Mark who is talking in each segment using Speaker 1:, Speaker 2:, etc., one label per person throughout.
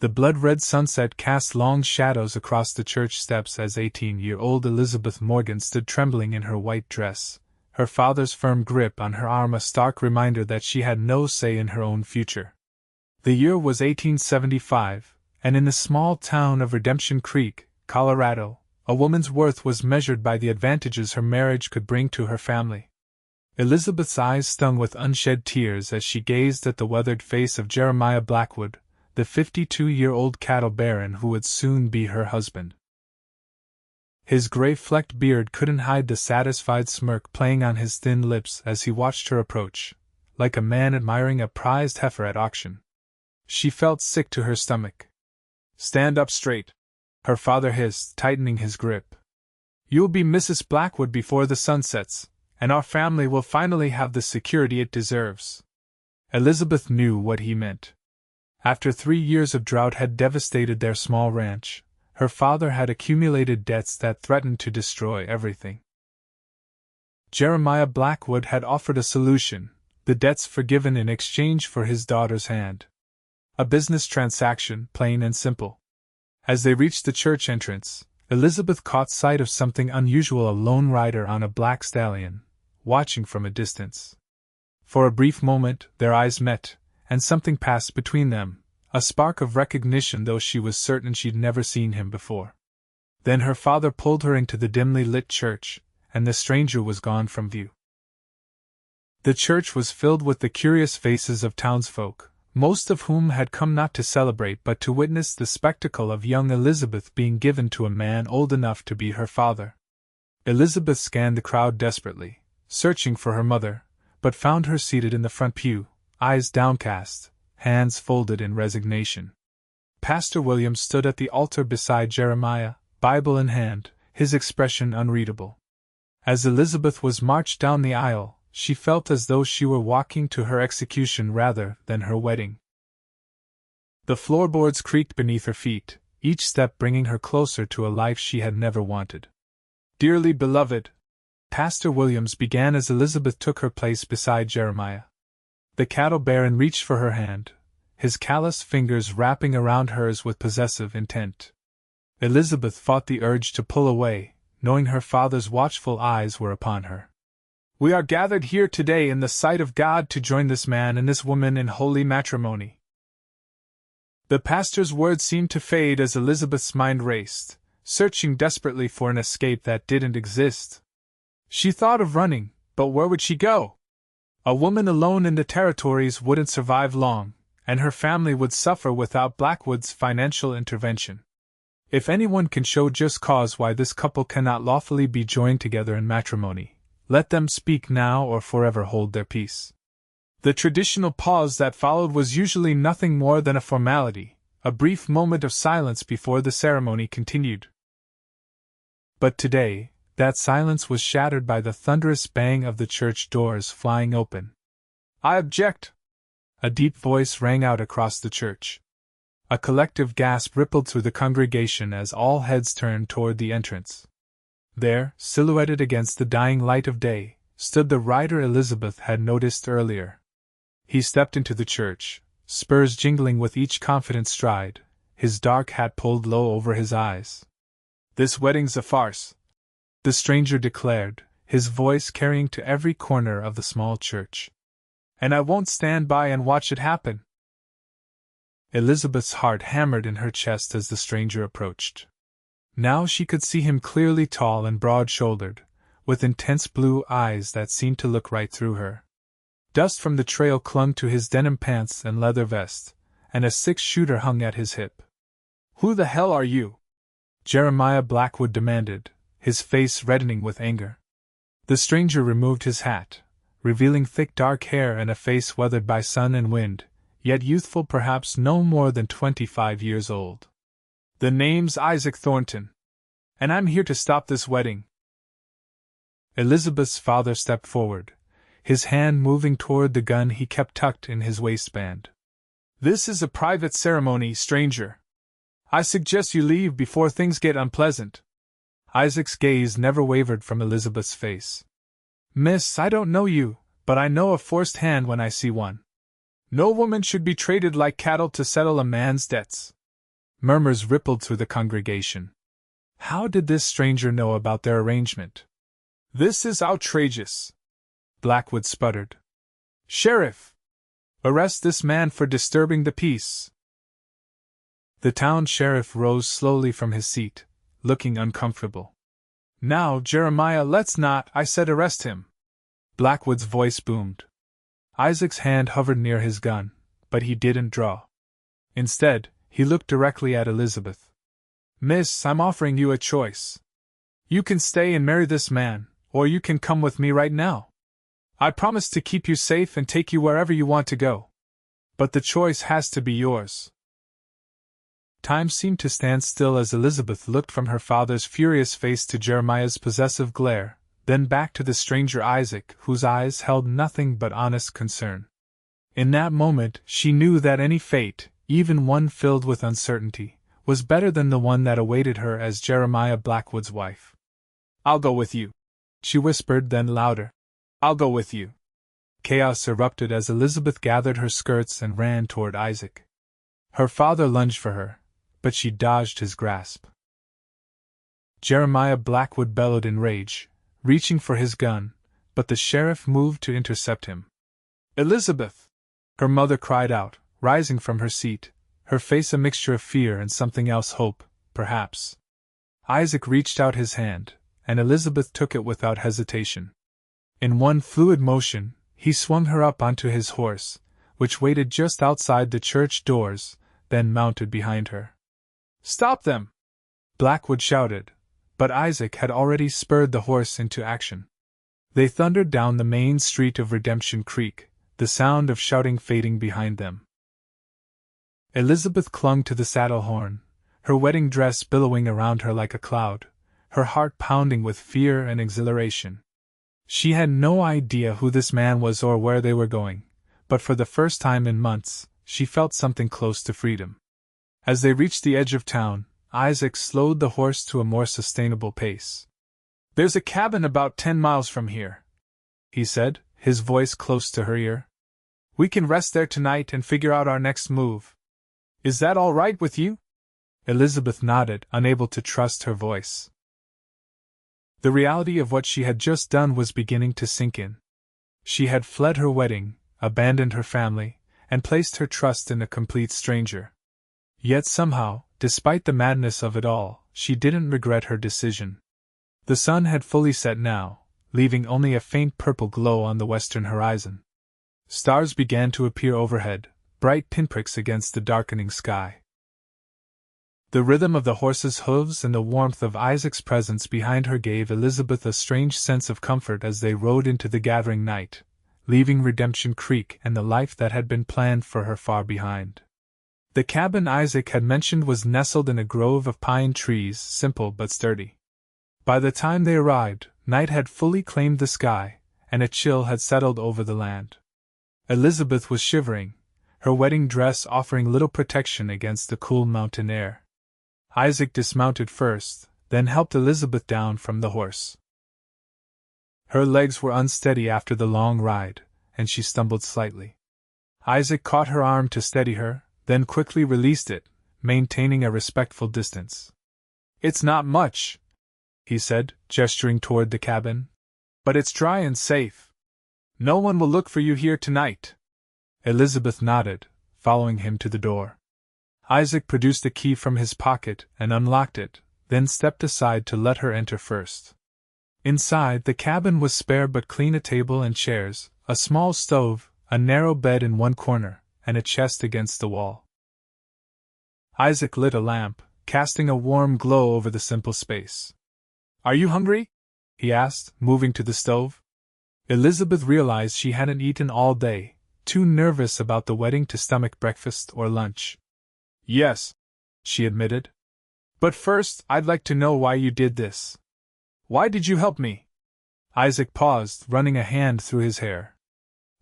Speaker 1: The blood-red sunset cast long shadows across the church steps as 18-year-old Elizabeth Morgan stood trembling in her white dress, her father's firm grip on her arm a stark reminder that she had no say in her own future. The year was 1875, and in the small town of Redemption Creek, Colorado, a woman's worth was measured by the advantages her marriage could bring to her family. Elizabeth's eyes stung with unshed tears as she gazed at the weathered face of Jeremiah Blackwood, the 52-year-old cattle baron who would soon be her husband. His gray-flecked beard couldn't hide the satisfied smirk playing on his thin lips as he watched her approach, like a man admiring a prized heifer at auction. She felt sick to her stomach. "Stand up straight," her father hissed, tightening his grip. "You'll be Mrs. Blackwood before the sun sets, and our family will finally have the security it deserves." Elizabeth knew what he meant. After 3 years of drought had devastated their small ranch, her father had accumulated debts that threatened to destroy everything. Jeremiah Blackwood had offered a solution, the debts forgiven in exchange for his daughter's hand. A business transaction, plain and simple. As they reached the church entrance, Elizabeth caught sight of something unusual: a lone rider on a black stallion, watching from a distance. For a brief moment, their eyes met, and something passed between them, a spark of recognition, though she was certain she'd never seen him before. Then her father pulled her into the dimly lit church, and the stranger was gone from view. The church was filled with the curious faces of townsfolk, most of whom had come not to celebrate but to witness the spectacle of young Elizabeth being given to a man old enough to be her father. Elizabeth scanned the crowd desperately, searching for her mother, but found her seated in the front pew, eyes downcast, hands folded in resignation. Pastor Williams stood at the altar beside Jeremiah, Bible in hand, his expression unreadable. As Elizabeth was marched down the aisle, she felt as though she were walking to her execution rather than her wedding. The floorboards creaked beneath her feet, each step bringing her closer to a life she had never wanted. "Dearly beloved," Pastor Williams began as Elizabeth took her place beside Jeremiah. The cattle baron reached for her hand, his callous fingers wrapping around hers with possessive intent. Elizabeth fought the urge to pull away, knowing her father's watchful eyes were upon her. "We are gathered here today in the sight of God to join this man and this woman in holy matrimony." The pastor's words seemed to fade as Elizabeth's mind raced, searching desperately for an escape that didn't exist. She thought of running, but where would she go? A woman alone in the territories wouldn't survive long, and her family would suffer without Blackwood's financial intervention. If anyone can show just cause why this couple cannot lawfully be joined together in matrimony, let them speak now or forever hold their peace. The traditional pause that followed was usually nothing more than a formality, a brief moment of silence before the ceremony continued. But today, that silence was shattered by the thunderous bang of the church doors flying open. "I object!" A deep voice rang out across the church. A collective gasp rippled through the congregation as all heads turned toward the entrance. There, silhouetted against the dying light of day, stood the rider Elizabeth had noticed earlier. He stepped into the church, spurs jingling with each confident stride, his dark hat pulled low over his eyes. "This wedding's a farce," the stranger declared, his voice carrying to every corner of the small church. "And I won't stand by and watch it happen." Elizabeth's heart hammered in her chest as the stranger approached. Now she could see him clearly, tall and broad-shouldered, with intense blue eyes that seemed to look right through her. Dust from the trail clung to his denim pants and leather vest, and a 6-shooter hung at his hip. "Who the hell are you?" Jeremiah Blackwood demanded, his face reddening with anger. The stranger removed his hat, revealing thick dark hair and a face weathered by sun and wind, yet youthful, perhaps no more than 25 years old. "The name's Isaac Thornton, and I'm here to stop this wedding." Elizabeth's father stepped forward, his hand moving toward the gun he kept tucked in his waistband. "This is a private ceremony, stranger. I suggest you leave before things get unpleasant." Isaac's gaze never wavered from Elizabeth's face. "Miss, I don't know you, but I know a forced hand when I see one. No woman should be traded like cattle to settle a man's debts." Murmurs rippled through the congregation. How did this stranger know about their arrangement? This is outrageous, Blackwood sputtered. Sheriff! Arrest this man for disturbing the peace. The town sheriff rose slowly from his seat, looking uncomfortable. Now, Jeremiah, let's not, I said, arrest him. Blackwood's voice boomed. Isaac's hand hovered near his gun, but he didn't draw. Instead, he looked directly at Elizabeth. Miss, I'm offering you a choice. You can stay and marry this man, or you can come with me right now. I promise to keep you safe and take you wherever you want to go. But the choice has to be yours. Time seemed to stand still as Elizabeth looked from her father's furious face to Jeremiah's possessive glare, then back to the stranger Isaac, whose eyes held nothing but honest concern. In that moment, she knew that any fate, even one filled with uncertainty, was better than the one that awaited her as Jeremiah Blackwood's wife. I'll go with you, she whispered, then louder. I'll go with you. Chaos erupted as Elizabeth gathered her skirts and ran toward Isaac. Her father lunged for her, but she dodged his grasp. Jeremiah Blackwood bellowed in rage, reaching for his gun, but the sheriff moved to intercept him. Elizabeth! Her mother cried out, rising from her seat, her face a mixture of fear and something else, hope, perhaps. Isaac reached out his hand, and Elizabeth took it without hesitation. In one fluid motion, he swung her up onto his horse, which waited just outside the church doors, then mounted behind her. Stop them! Blackwood shouted, but Isaac had already spurred the horse into action. They thundered down the main street of Redemption Creek, the sound of shouting fading behind them. Elizabeth clung to the saddle horn, her wedding dress billowing around her like a cloud, her heart pounding with fear and exhilaration. She had no idea who this man was or where they were going, but for the first time in months, she felt something close to freedom. As they reached the edge of town, Isaac slowed the horse to a more sustainable pace. There's a cabin about 10 miles from here, he said, his voice close to her ear. We can rest there tonight and figure out our next move. Is that all right with you? Elizabeth nodded, unable to trust her voice. The reality of what she had just done was beginning to sink in. She had fled her wedding, abandoned her family, and placed her trust in a complete stranger. Yet somehow, despite the madness of it all, she didn't regret her decision. The sun had fully set now, leaving only a faint purple glow on the western horizon. Stars began to appear overhead, bright pinpricks against the darkening sky. The rhythm of the horse's hooves and the warmth of Isaac's presence behind her gave Elizabeth a strange sense of comfort as they rode into the gathering night, leaving Redemption Creek and the life that had been planned for her far behind. The cabin Isaac had mentioned was nestled in a grove of pine trees, simple but sturdy. By the time they arrived, night had fully claimed the sky, and a chill had settled over the land. Elizabeth was shivering, her wedding dress offering little protection against the cool mountain air. Isaac dismounted first, then helped Elizabeth down from the horse. Her legs were unsteady after the long ride, and she stumbled slightly. Isaac caught her arm to steady her, then quickly released it, maintaining a respectful distance. It's not much, he said, gesturing toward the cabin. But it's dry and safe. No one will look for you here tonight. Elizabeth nodded, following him to the door. Isaac produced a key from his pocket and unlocked it, then stepped aside to let her enter first. Inside, the cabin was spare but clean: a table and chairs, a small stove, a narrow bed in one corner, and a chest against the wall. Isaac lit a lamp, casting a warm glow over the simple space. Are you hungry? He asked, moving to the stove. Elizabeth realized she hadn't eaten all day, too nervous about the wedding to stomach breakfast or lunch. Yes, she admitted. But first, I'd like to know why you did this. Why did you help me? Isaac paused, running a hand through his hair.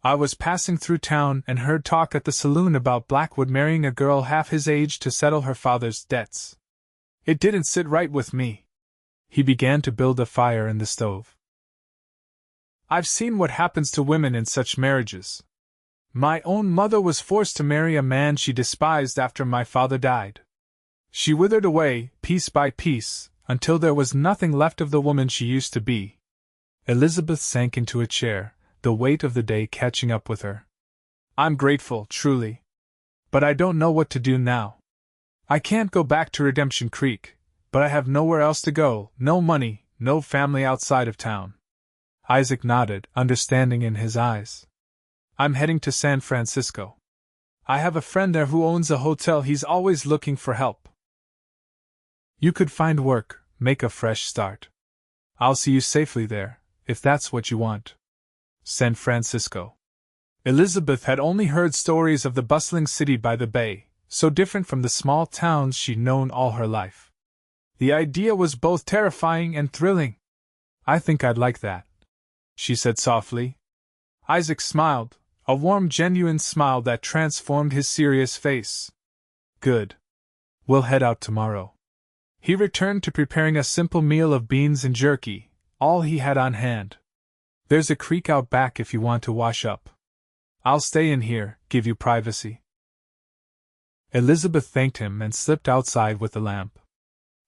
Speaker 1: I was passing through town and heard talk at the saloon about Blackwood marrying a girl half his age to settle her father's debts. It didn't sit right with me. He began to build a fire in the stove. I've seen what happens to women in such marriages. My own mother was forced to marry a man she despised after my father died. She withered away, piece by piece, until there was nothing left of the woman she used to be. Elizabeth sank into a chair, the weight of the day catching up with her. I'm grateful, truly. But I don't know what to do now. I can't go back to Redemption Creek, but I have nowhere else to go, no money, no family outside of town. Isaac nodded, understanding in his eyes. I'm heading to San Francisco. I have a friend there who owns a hotel. He's always looking for help. You could find work, make a fresh start. I'll see you safely there, if that's what you want. San Francisco. Elizabeth had only heard stories of the bustling city by the bay, so different from the small towns she'd known all her life. The idea was both terrifying and thrilling. I think I'd like that, she said softly. Isaac smiled, a warm, genuine smile that transformed his serious face. Good. We'll head out tomorrow. He returned to preparing a simple meal of beans and jerky, all he had on hand. There's a creek out back if you want to wash up. I'll stay in here, give you privacy. Elizabeth thanked him and slipped outside with the lamp.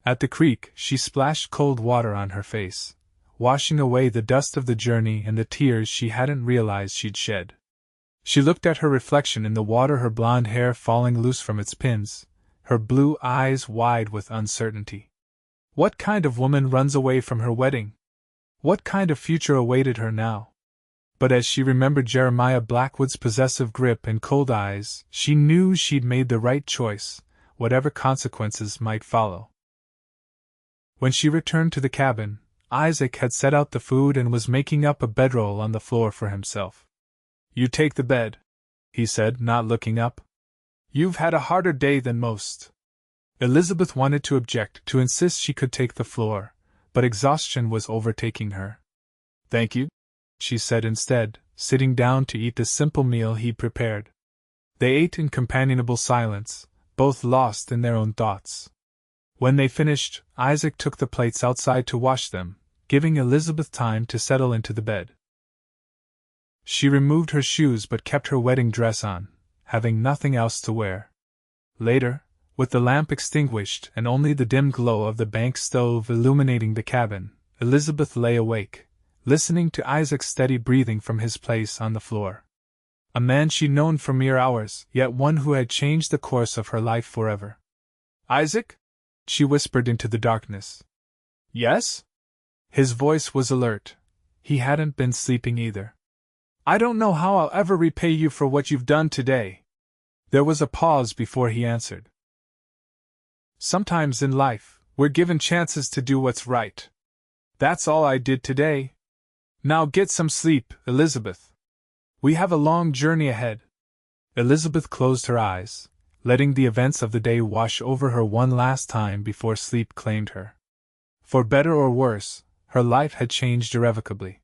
Speaker 1: At the creek, she splashed cold water on her face, washing away the dust of the journey and the tears she hadn't realized she'd shed. She looked at her reflection in the water, her blonde hair falling loose from its pins, her blue eyes wide with uncertainty. What kind of woman runs away from her wedding? What kind of future awaited her now? But as she remembered Jeremiah Blackwood's possessive grip and cold eyes, she knew she'd made the right choice, whatever consequences might follow. When she returned to the cabin, Isaac had set out the food and was making up a bedroll on the floor for himself. You take the bed, he said, not looking up. You've had a harder day than most. Elizabeth wanted to object, to insist she could take the floor, but exhaustion was overtaking her. Thank you, she said instead, sitting down to eat the simple meal he prepared. They ate in companionable silence, both lost in their own thoughts. When they finished, Isaac took the plates outside to wash them, giving Elizabeth time to settle into the bed. She removed her shoes but kept her wedding dress on, having nothing else to wear. Later, with the lamp extinguished and only the dim glow of the bank stove illuminating the cabin, Elizabeth lay awake, listening to Isaac's steady breathing from his place on the floor. A man she'd known for mere hours, yet one who had changed the course of her life forever. Isaac? She whispered into the darkness. Yes? His voice was alert. He hadn't been sleeping either. I don't know how I'll ever repay you for what you've done today. There was a pause before he answered. Sometimes in life, we're given chances to do what's right. That's all I did today. Now get some sleep, Elizabeth. We have a long journey ahead. Elizabeth closed her eyes, letting the events of the day wash over her one last time before sleep claimed her. For better or worse, her life had changed irrevocably.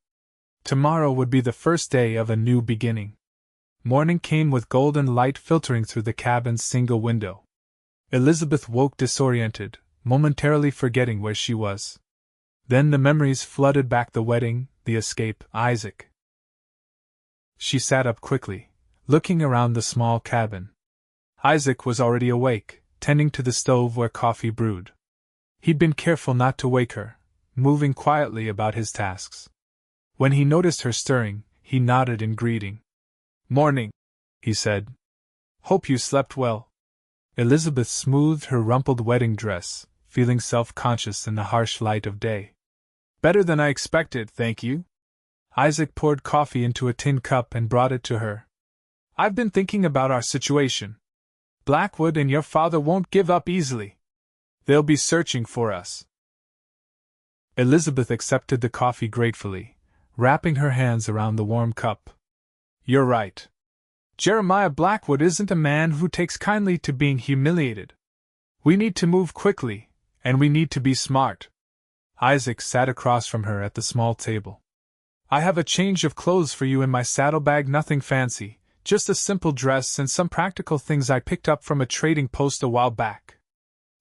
Speaker 1: Tomorrow would be the first day of a new beginning. Morning came with golden light filtering through the cabin's single window. Elizabeth woke disoriented, momentarily forgetting where she was. Then the memories flooded back: the wedding, the escape, Isaac. She sat up quickly, looking around the small cabin. Isaac was already awake, tending to the stove where coffee brewed. He'd been careful not to wake her, moving quietly about his tasks. When he noticed her stirring, he nodded in greeting. Morning, he said. Hope you slept well. Elizabeth smoothed her rumpled wedding dress, feeling self-conscious in the harsh light of day. Better than I expected, thank you. Isaac poured coffee into a tin cup and brought it to her. I've been thinking about our situation. Blackwood and your father won't give up easily. They'll be searching for us. Elizabeth accepted the coffee gratefully, wrapping her hands around the warm cup. You're right. Jeremiah Blackwood isn't a man who takes kindly to being humiliated. We need to move quickly, and we need to be smart. Isaac sat across from her at the small table. I have a change of clothes for you in my saddlebag, nothing fancy, just a simple dress and some practical things I picked up from a trading post a while back.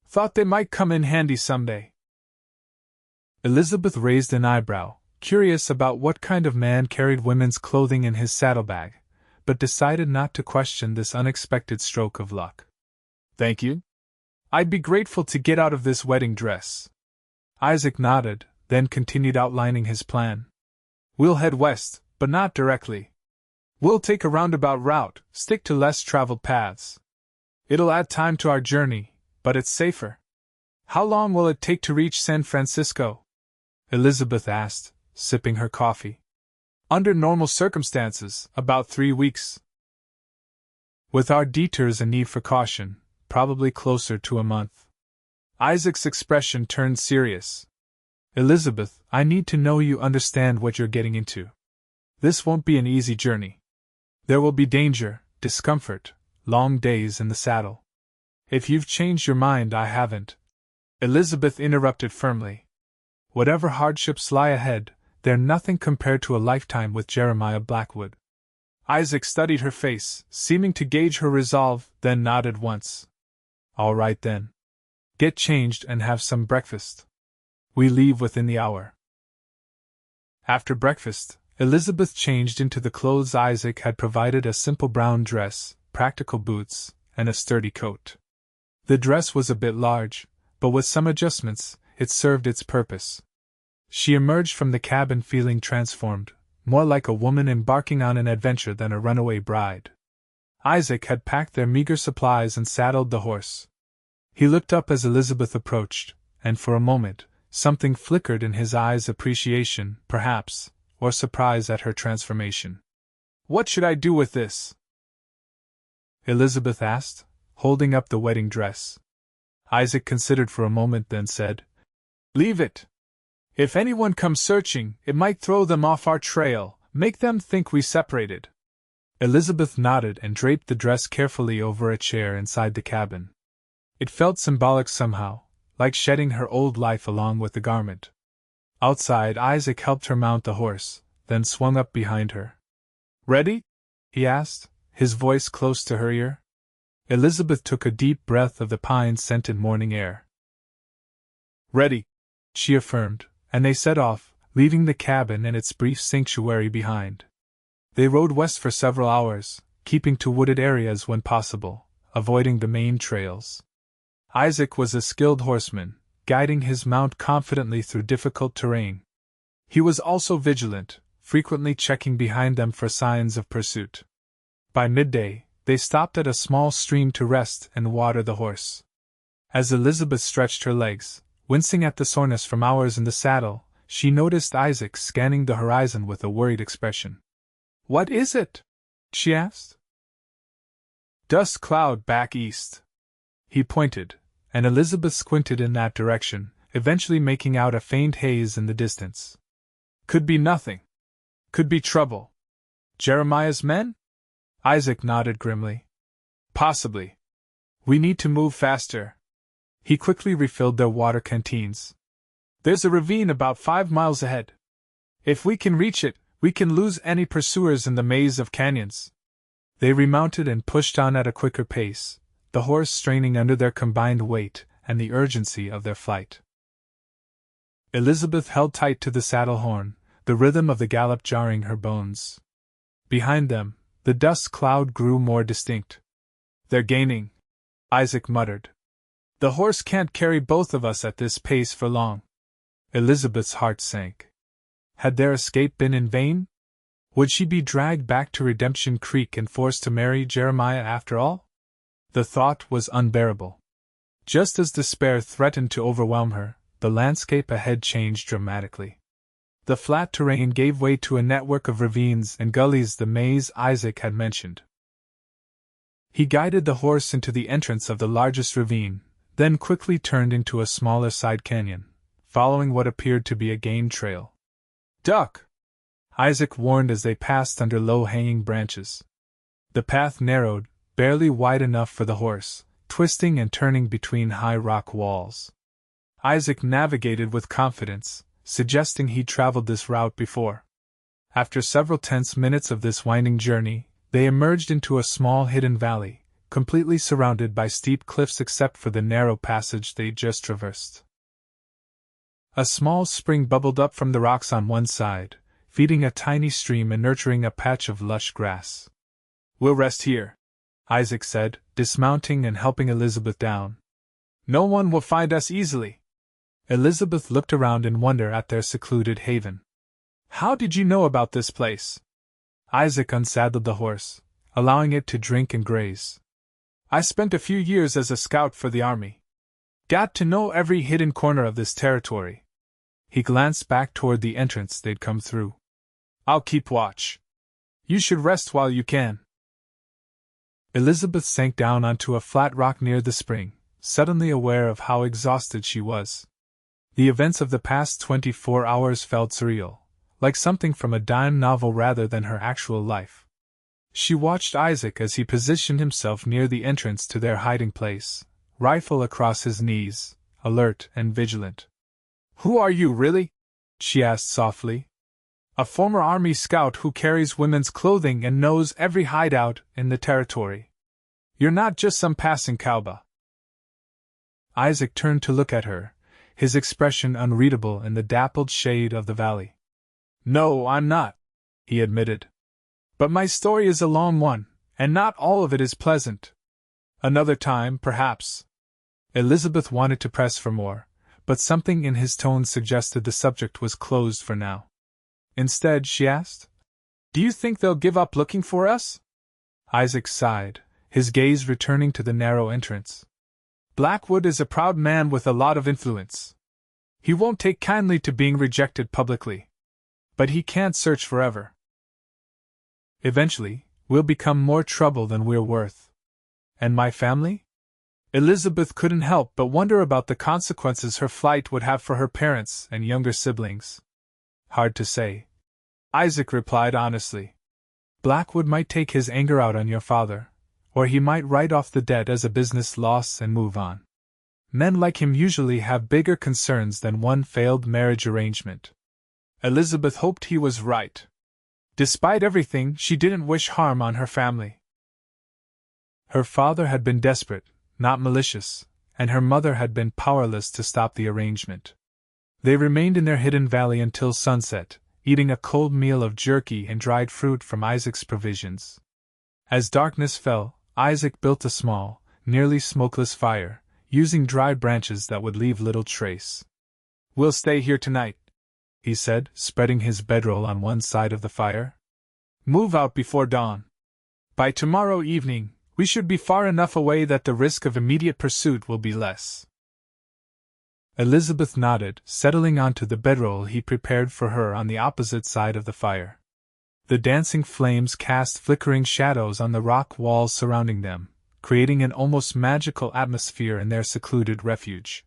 Speaker 1: Thought they might come in handy someday. Elizabeth raised an eyebrow, curious about what kind of man carried women's clothing in his saddlebag, but decided not to question this unexpected stroke of luck. Thank you. I'd be grateful to get out of this wedding dress. Isaac nodded, then continued outlining his plan. We'll head west, but not directly. We'll take a roundabout route, stick to less traveled paths. It'll add time to our journey, but it's safer. How long will it take to reach San Francisco? Elizabeth asked, sipping her coffee. Under normal circumstances, about 3 weeks. With our detours and need for caution, probably closer to a month. Isaac's expression turned serious. Elizabeth, I need to know you understand what you're getting into. This won't be an easy journey. There will be danger, discomfort, long days in the saddle. If you've changed your mind, I haven't. Elizabeth interrupted firmly. Whatever hardships lie ahead, they're nothing compared to a lifetime with Jeremiah Blackwood. Isaac studied her face, seeming to gauge her resolve, then nodded once. All right then. Get changed and have some breakfast. We leave within the hour. After breakfast, Elizabeth changed into the clothes Isaac had provided: a simple brown dress, practical boots, and a sturdy coat. The dress was a bit large, but with some adjustments, it served its purpose. She emerged from the cabin feeling transformed, more like a woman embarking on an adventure than a runaway bride. Isaac had packed their meager supplies and saddled the horse. He looked up as Elizabeth approached, and for a moment, something flickered in his eyes: appreciation, perhaps, or surprise at her transformation. What should I do with this? Elizabeth asked, holding up the wedding dress. Isaac considered for a moment, then said, Leave it. If anyone comes searching, it might throw them off our trail, make them think we separated. Elizabeth nodded and draped the dress carefully over a chair inside the cabin. It felt symbolic somehow, like shedding her old life along with the garment. Outside, Isaac helped her mount the horse, then swung up behind her. Ready? He asked, his voice close to her ear. Elizabeth took a deep breath of the pine-scented morning air. Ready, she affirmed, and they set off, leaving the cabin and its brief sanctuary behind. They rode west for several hours, keeping to wooded areas when possible, avoiding the main trails. Isaac was a skilled horseman, guiding his mount confidently through difficult terrain. He was also vigilant, frequently checking behind them for signs of pursuit. By midday, they stopped at a small stream to rest and water the horse. As Elizabeth stretched her legs, wincing at the soreness from hours in the saddle, she noticed Isaac scanning the horizon with a worried expression. What is it? She asked. Dust cloud back east. He pointed, and Elizabeth squinted in that direction, eventually making out a faint haze in the distance. Could be nothing. Could be trouble. Jeremiah's men? Isaac nodded grimly. Possibly. We need to move faster. He quickly refilled their water canteens. There's a ravine about 5 miles ahead. If we can reach it, we can lose any pursuers in the maze of canyons. They remounted and pushed on at a quicker pace, the horse straining under their combined weight and the urgency of their flight. Elizabeth held tight to the saddle horn, the rhythm of the gallop jarring her bones. Behind them, the dust cloud grew more distinct. They're gaining, Isaac muttered. The horse can't carry both of us at this pace for long. Elizabeth's heart sank. Had their escape been in vain? Would she be dragged back to Redemption Creek and forced to marry Jeremiah after all? The thought was unbearable. Just as despair threatened to overwhelm her, the landscape ahead changed dramatically. The flat terrain gave way to a network of ravines and gullies, the maze Isaac had mentioned. He guided the horse into the entrance of the largest ravine, then quickly turned into a smaller side canyon, following what appeared to be a game trail. Duck! Isaac warned as they passed under low-hanging branches. The path narrowed, barely wide enough for the horse, twisting and turning between high rock walls. Isaac navigated with confidence, suggesting he'd traveled this route before. After several tense minutes of this winding journey, they emerged into a small hidden valley, completely surrounded by steep cliffs except for the narrow passage they'd just traversed. A small spring bubbled up from the rocks on one side, feeding a tiny stream and nurturing a patch of lush grass. We'll rest here, Isaac said, dismounting and helping Elizabeth down. No one will find us easily. Elizabeth looked around in wonder at their secluded haven. How did you know about this place? Isaac unsaddled the horse, allowing it to drink and graze. I spent a few years as a scout for the army. Got to know every hidden corner of this territory. He glanced back toward the entrance they'd come through. I'll keep watch. You should rest while you can. Elizabeth sank down onto a flat rock near the spring, suddenly aware of how exhausted she was. The events of the past 24 hours felt surreal, like something from a dime novel rather than her actual life. She watched Isaac as he positioned himself near the entrance to their hiding place, rifle across his knees, alert and vigilant. Who are you, really? She asked softly. A former army scout who carries women's clothing and knows every hideout in the territory. You're not just some passing cowboy. Isaac turned to look at her, his expression unreadable in the dappled shade of the valley. No, I'm not, he admitted. But my story is a long one, and not all of it is pleasant. Another time, perhaps. Elizabeth wanted to press for more, but something in his tone suggested the subject was closed for now. Instead, she asked, Do you think they'll give up looking for us? Isaac sighed, his gaze returning to the narrow entrance. Blackwood is a proud man with a lot of influence. He won't take kindly to being rejected publicly. But he can't search forever. Eventually, we'll become more trouble than we're worth. And my family? Elizabeth couldn't help but wonder about the consequences her flight would have for her parents and younger siblings. Hard to say. Isaac replied honestly. Blackwood might take his anger out on your father, or he might write off the debt as a business loss and move on. Men like him usually have bigger concerns than one failed marriage arrangement. Elizabeth hoped he was right. Despite everything, she didn't wish harm on her family. Her father had been desperate, not malicious, and her mother had been powerless to stop the arrangement. They remained in their hidden valley until sunset, eating a cold meal of jerky and dried fruit from Isaac's provisions. As darkness fell, Isaac built a small, nearly smokeless fire, using dry branches that would leave little trace. We'll stay here tonight, he said, spreading his bedroll on one side of the fire. Move out before dawn. By tomorrow evening, we should be far enough away that the risk of immediate pursuit will be less. Elizabeth nodded, settling onto the bedroll he prepared for her on the opposite side of the fire. The dancing flames cast flickering shadows on the rock walls surrounding them, creating an almost magical atmosphere in their secluded refuge.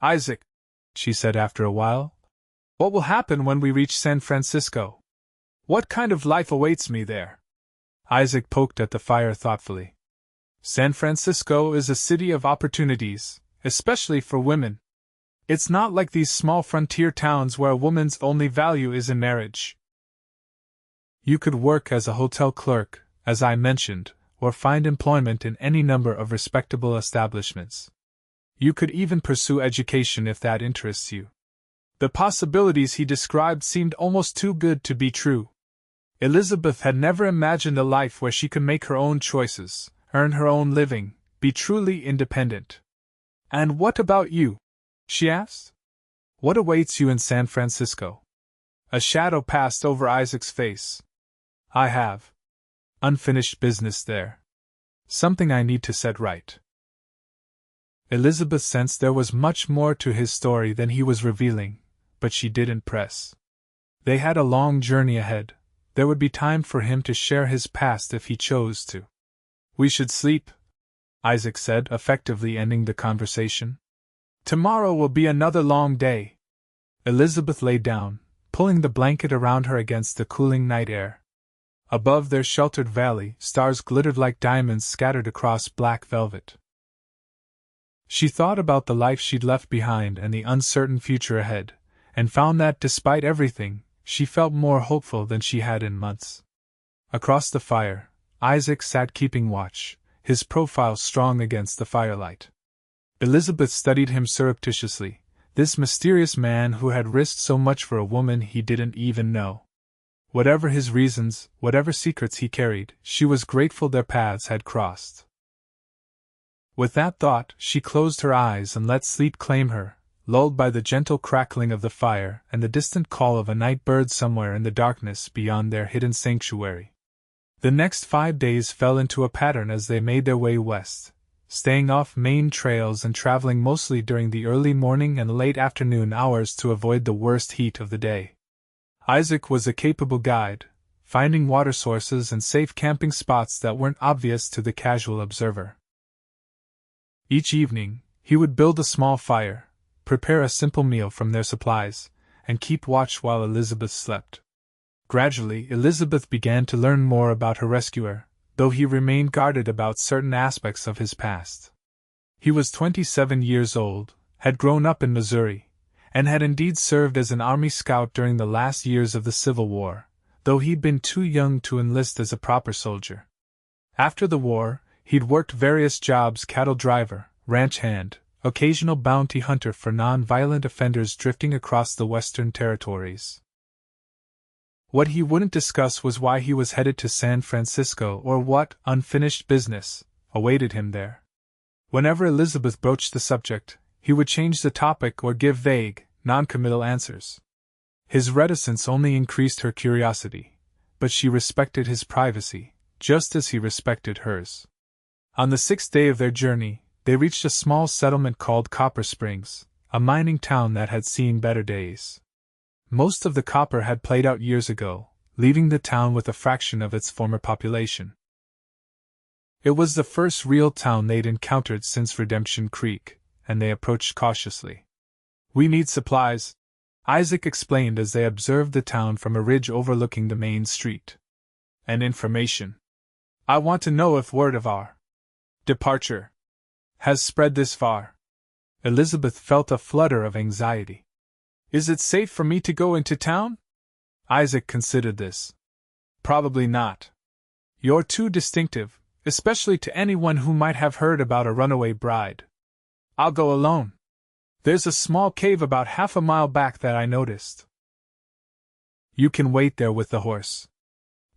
Speaker 1: Isaac, she said after a while, what will happen when we reach San Francisco? What kind of life awaits me there? Isaac poked at the fire thoughtfully. San Francisco is a city of opportunities, especially for women. It's not like these small frontier towns where a woman's only value is in marriage. You could work as a hotel clerk, as I mentioned, or find employment in any number of respectable establishments. You could even pursue education if that interests you. The possibilities he described seemed almost too good to be true. Elizabeth had never imagined a life where she could make her own choices, earn her own living, be truly independent. And what about you? She asked. What awaits you in San Francisco? A shadow passed over Isaac's face. I have unfinished business there. Something I need to set right. Elizabeth sensed there was much more to his story than he was revealing, but she didn't press. They had a long journey ahead. There would be time for him to share his past if he chose to. We should sleep, Isaac said, effectively ending the conversation. Tomorrow will be another long day. Elizabeth lay down, pulling the blanket around her against the cooling night air. Above their sheltered valley, stars glittered like diamonds scattered across black velvet. She thought about the life she'd left behind and the uncertain future ahead, and found that, despite everything, she felt more hopeful than she had in months. Across the fire, Isaac sat keeping watch, his profile strong against the firelight. Elizabeth studied him surreptitiously, this mysterious man who had risked so much for a woman he didn't even know. Whatever his reasons, whatever secrets he carried, she was grateful their paths had crossed. With that thought, she closed her eyes and let sleep claim her, lulled by the gentle crackling of the fire and the distant call of a night bird somewhere in the darkness beyond their hidden sanctuary. The next 5 days fell into a pattern as they made their way west, staying off main trails and traveling mostly during the early morning and late afternoon hours to avoid the worst heat of the day. Isaac was a capable guide, finding water sources and safe camping spots that weren't obvious to the casual observer. Each evening, he would build a small fire, prepare a simple meal from their supplies, and keep watch while Elizabeth slept. Gradually, Elizabeth began to learn more about her rescuer, though he remained guarded about certain aspects of his past. He was 27 years old, had grown up in Missouri, and had indeed served as an Army scout during the last years of the Civil War, though he'd been too young to enlist as a proper soldier. After the war, he'd worked various jobs: cattle driver, ranch hand, occasional bounty hunter for non-violent offenders drifting across the Western Territories. What he wouldn't discuss was why he was headed to San Francisco or what unfinished business awaited him there. Whenever Elizabeth broached the subject, he would change the topic or give vague, non-committal answers. His reticence only increased her curiosity, but she respected his privacy, just as he respected hers. On the 6th day of their journey, they reached a small settlement called Copper Springs, a mining town that had seen better days. Most of the copper had played out years ago, leaving the town with a fraction of its former population. It was the first real town they'd encountered since Redemption Creek, and they approached cautiously. "We need supplies," Isaac explained as they observed the town from a ridge overlooking the main street. "And information. I want to know if word of our departure has spread this far." Elizabeth felt a flutter of anxiety. "Is it safe for me to go into town?" Isaac considered this. "Probably not. You're too distinctive, especially to anyone who might have heard about a runaway bride. I'll go alone. There's a small cave about half a mile back that I noticed." "You can wait there with the horse."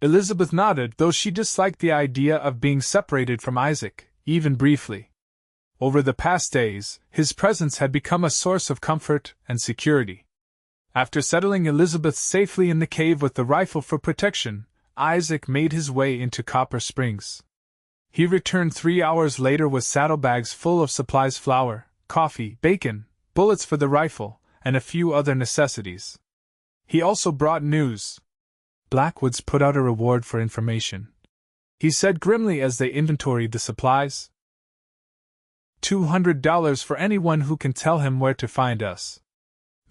Speaker 1: Elizabeth nodded, though she disliked the idea of being separated from Isaac, even briefly. Over the past days, his presence had become a source of comfort and security. After settling Elizabeth safely in the cave with the rifle for protection, Isaac made his way into Copper Springs. He returned 3 hours later with saddlebags full of supplies: flour, coffee, bacon, bullets for the rifle, and a few other necessities. He also brought news. "Blackwoods put out a reward for information," he said grimly as they inventoried the supplies. $200 for anyone who can tell him where to find us.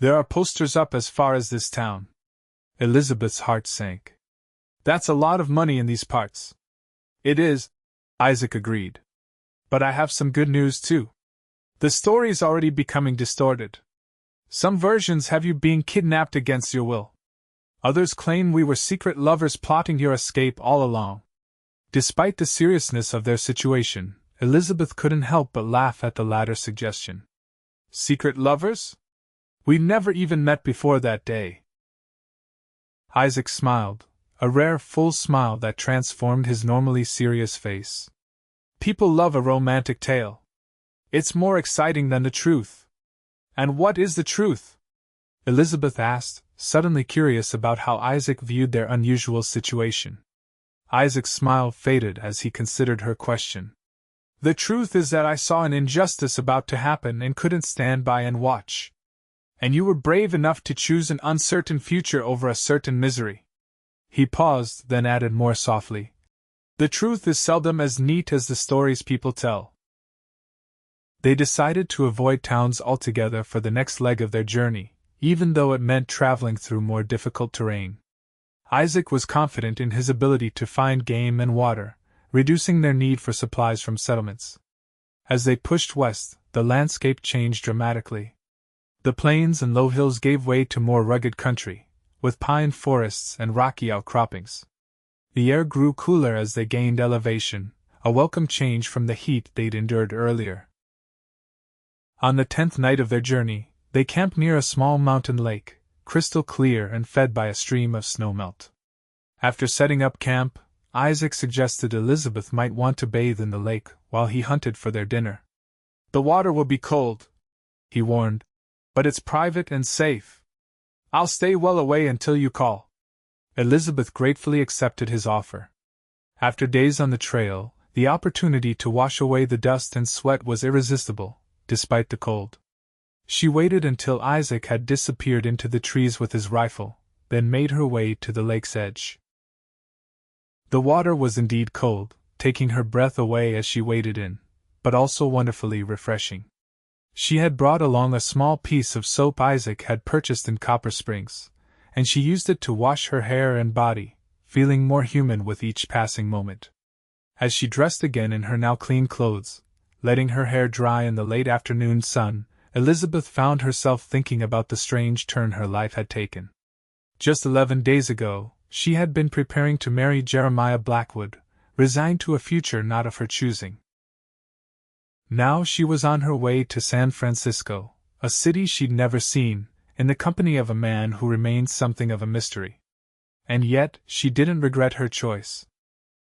Speaker 1: There are posters up as far as this town." Elizabeth's heart sank. "That's a lot of money in these parts." "It is," Isaac agreed. "But I have some good news too. The story's already becoming distorted. Some versions have you being kidnapped against your will. Others claim we were secret lovers plotting your escape all along." Despite the seriousness of their situation, Elizabeth couldn't help but laugh at the latter suggestion. "Secret lovers? We never even met before that day." Isaac smiled, a rare full smile that transformed his normally serious face. "People love a romantic tale. It's more exciting than the truth." "And what is the truth?" Elizabeth asked, suddenly curious about how Isaac viewed their unusual situation. Isaac's smile faded as he considered her question. "The truth is that I saw an injustice about to happen and couldn't stand by and watch. And you were brave enough to choose an uncertain future over a certain misery." He paused, then added more softly, "The truth is seldom as neat as the stories people tell." They decided to avoid towns altogether for the next leg of their journey, even though it meant traveling through more difficult terrain. Isaac was confident in his ability to find game and water, reducing their need for supplies from settlements. As they pushed west, the landscape changed dramatically. The plains and low hills gave way to more rugged country, with pine forests and rocky outcroppings. The air grew cooler as they gained elevation, a welcome change from the heat they'd endured earlier. On the 10th night of their journey, they camped near a small mountain lake, crystal clear and fed by a stream of snowmelt. After setting up camp, Isaac suggested Elizabeth might want to bathe in the lake while he hunted for their dinner. "The water will be cold," he warned, "but it's private and safe. I'll stay well away until you call." Elizabeth gratefully accepted his offer. After days on the trail, the opportunity to wash away the dust and sweat was irresistible, despite the cold. She waited until Isaac had disappeared into the trees with his rifle, then made her way to the lake's edge. The water was indeed cold, taking her breath away as she waded in, but also wonderfully refreshing. She had brought along a small piece of soap Isaac had purchased in Copper Springs, and she used it to wash her hair and body, feeling more human with each passing moment. As she dressed again in her now clean clothes, letting her hair dry in the late afternoon sun, Elizabeth found herself thinking about the strange turn her life had taken. Just 11 days ago, she had been preparing to marry Jeremiah Blackwood, resigned to a future not of her choosing. Now she was on her way to San Francisco, a city she'd never seen, in the company of a man who remained something of a mystery. And yet, she didn't regret her choice.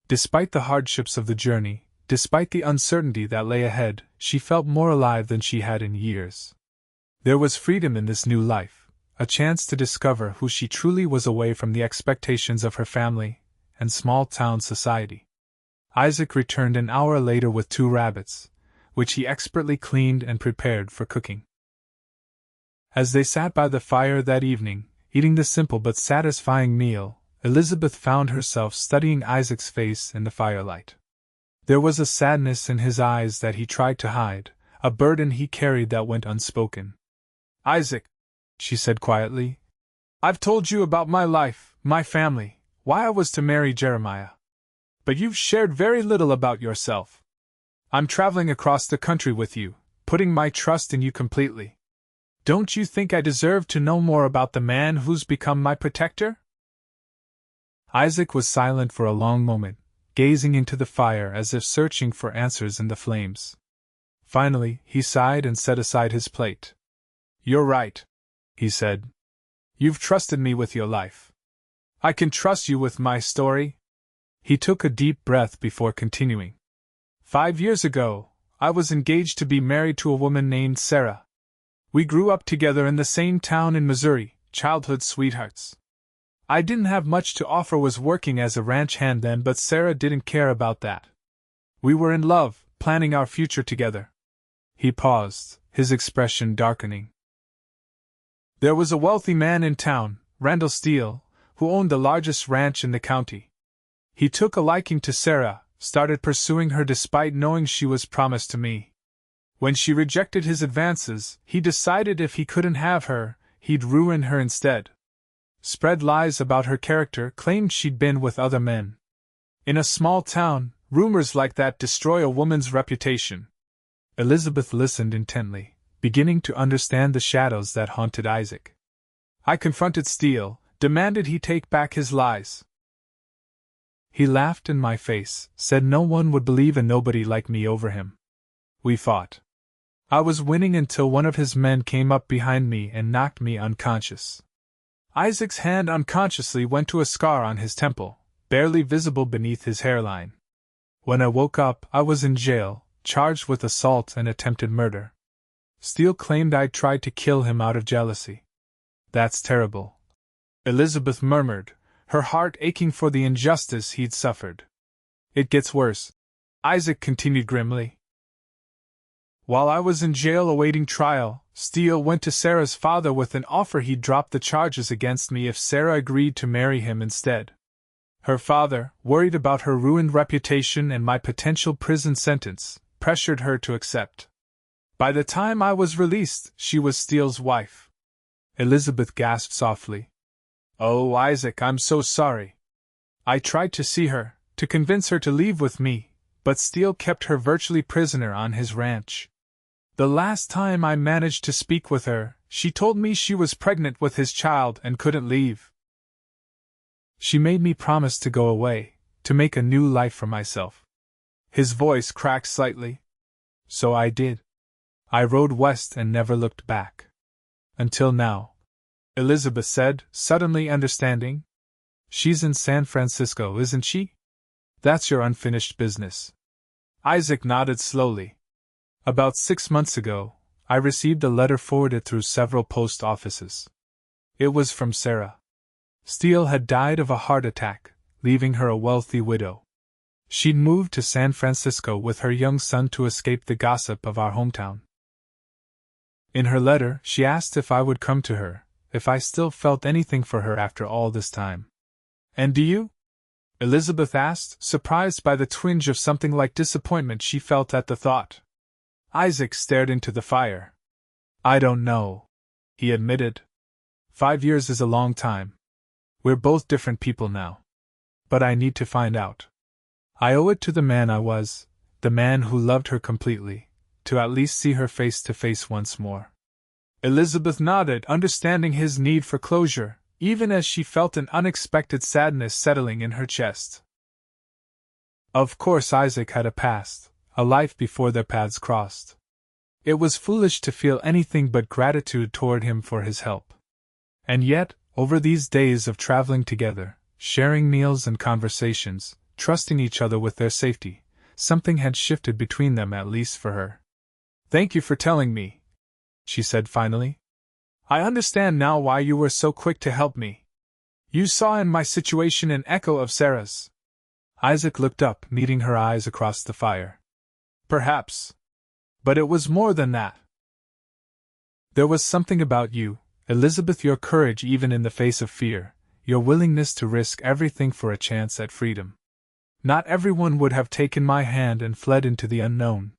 Speaker 1: Despite the hardships of the journey, despite the uncertainty that lay ahead, she felt more alive than she had in years. There was freedom in this new life, a chance to discover who she truly was away from the expectations of her family and small-town society. Isaac returned an hour later with 2 rabbits, which he expertly cleaned and prepared for cooking. As they sat by the fire that evening, eating the simple but satisfying meal, Elizabeth found herself studying Isaac's face in the firelight. There was a sadness in his eyes that he tried to hide, a burden he carried that went unspoken. "Isaac," she said quietly, "I've told you about my life, my family, why I was to marry Jeremiah. But you've shared very little about yourself. I'm traveling across the country with you, putting my trust in you completely. Don't you think I deserve to know more about the man who's become my protector?" Isaac was silent for a long moment, gazing into the fire as if searching for answers in the flames. Finally, he sighed and set aside his plate. "You're right," he said. "You've trusted me with your life. I can trust you with my story." He took a deep breath before continuing. 5 years ago, I was engaged to be married to a woman named Sarah. We grew up together in the same town in Missouri, childhood sweethearts. I didn't have much to offer, was working as a ranch hand then, but Sarah didn't care about that. We were in love, planning our future together. He paused, his expression darkening. There was a wealthy man in town, Randall Steele, who owned the largest ranch in the county. He took a liking to Sarah, started pursuing her despite knowing she was promised to me. When she rejected his advances, he decided if he couldn't have her, he'd ruin her instead. Spread lies about her character, claimed she'd been with other men. In a small town, rumors like that destroy a woman's reputation. Elizabeth listened intently, beginning to understand the shadows that haunted Isaac. I confronted Steele, demanded he take back his lies. He laughed in my face, said no one would believe a nobody like me over him. We fought. I was winning until one of his men came up behind me and knocked me unconscious. Isaac's hand unconsciously went to a scar on his temple, barely visible beneath his hairline. When I woke up, I was in jail, charged with assault and attempted murder. Steele claimed I'd tried to kill him out of jealousy. That's terrible, Elizabeth murmured, her heart aching for the injustice he'd suffered. It gets worse, Isaac continued grimly. While I was in jail awaiting trial, Steele went to Sarah's father with an offer he'd drop the charges against me if Sarah agreed to marry him instead. Her father, worried about her ruined reputation and my potential prison sentence, pressured her to accept. By the time I was released, she was Steele's wife. Elizabeth gasped softly. Oh, Isaac, I'm so sorry. I tried to see her, to convince her to leave with me, but Steele kept her virtually prisoner on his ranch. The last time I managed to speak with her, she told me she was pregnant with his child and couldn't leave. She made me promise to go away, to make a new life for myself. His voice cracked slightly. So I did. I rode west and never looked back. Until now, Elizabeth said, suddenly understanding. She's in San Francisco, isn't she? That's your unfinished business. Isaac nodded slowly. About 6 months ago, I received a letter forwarded through several post offices. It was from Sarah. Steele had died of a heart attack, leaving her a wealthy widow. She'd moved to San Francisco with her young son to escape the gossip of our hometown. In her letter, she asked if I would come to her, if I still felt anything for her after all this time. And do you? Elizabeth asked, surprised by the twinge of something like disappointment she felt at the thought. Isaac stared into the fire. I don't know, he admitted. 5 years is a long time. We're both different people now. But I need to find out. I owe it to the man I was, the man who loved her completely, to at least see her face to face once more. Elizabeth nodded, understanding his need for closure, even as she felt an unexpected sadness settling in her chest. Of course, Isaac had a past, a life before their paths crossed. It was foolish to feel anything but gratitude toward him for his help. And yet, over these days of traveling together, sharing meals and conversations, trusting each other with their safety, something had shifted between them, at least for her. Thank you for telling me, she said finally. I understand now why you were so quick to help me. You saw in my situation an echo of Sarah's. Isaac looked up, meeting her eyes across the fire. Perhaps. But it was more than that. There was something about you, Elizabeth, your courage even in the face of fear, your willingness to risk everything for a chance at freedom. Not everyone would have taken my hand and fled into the unknown.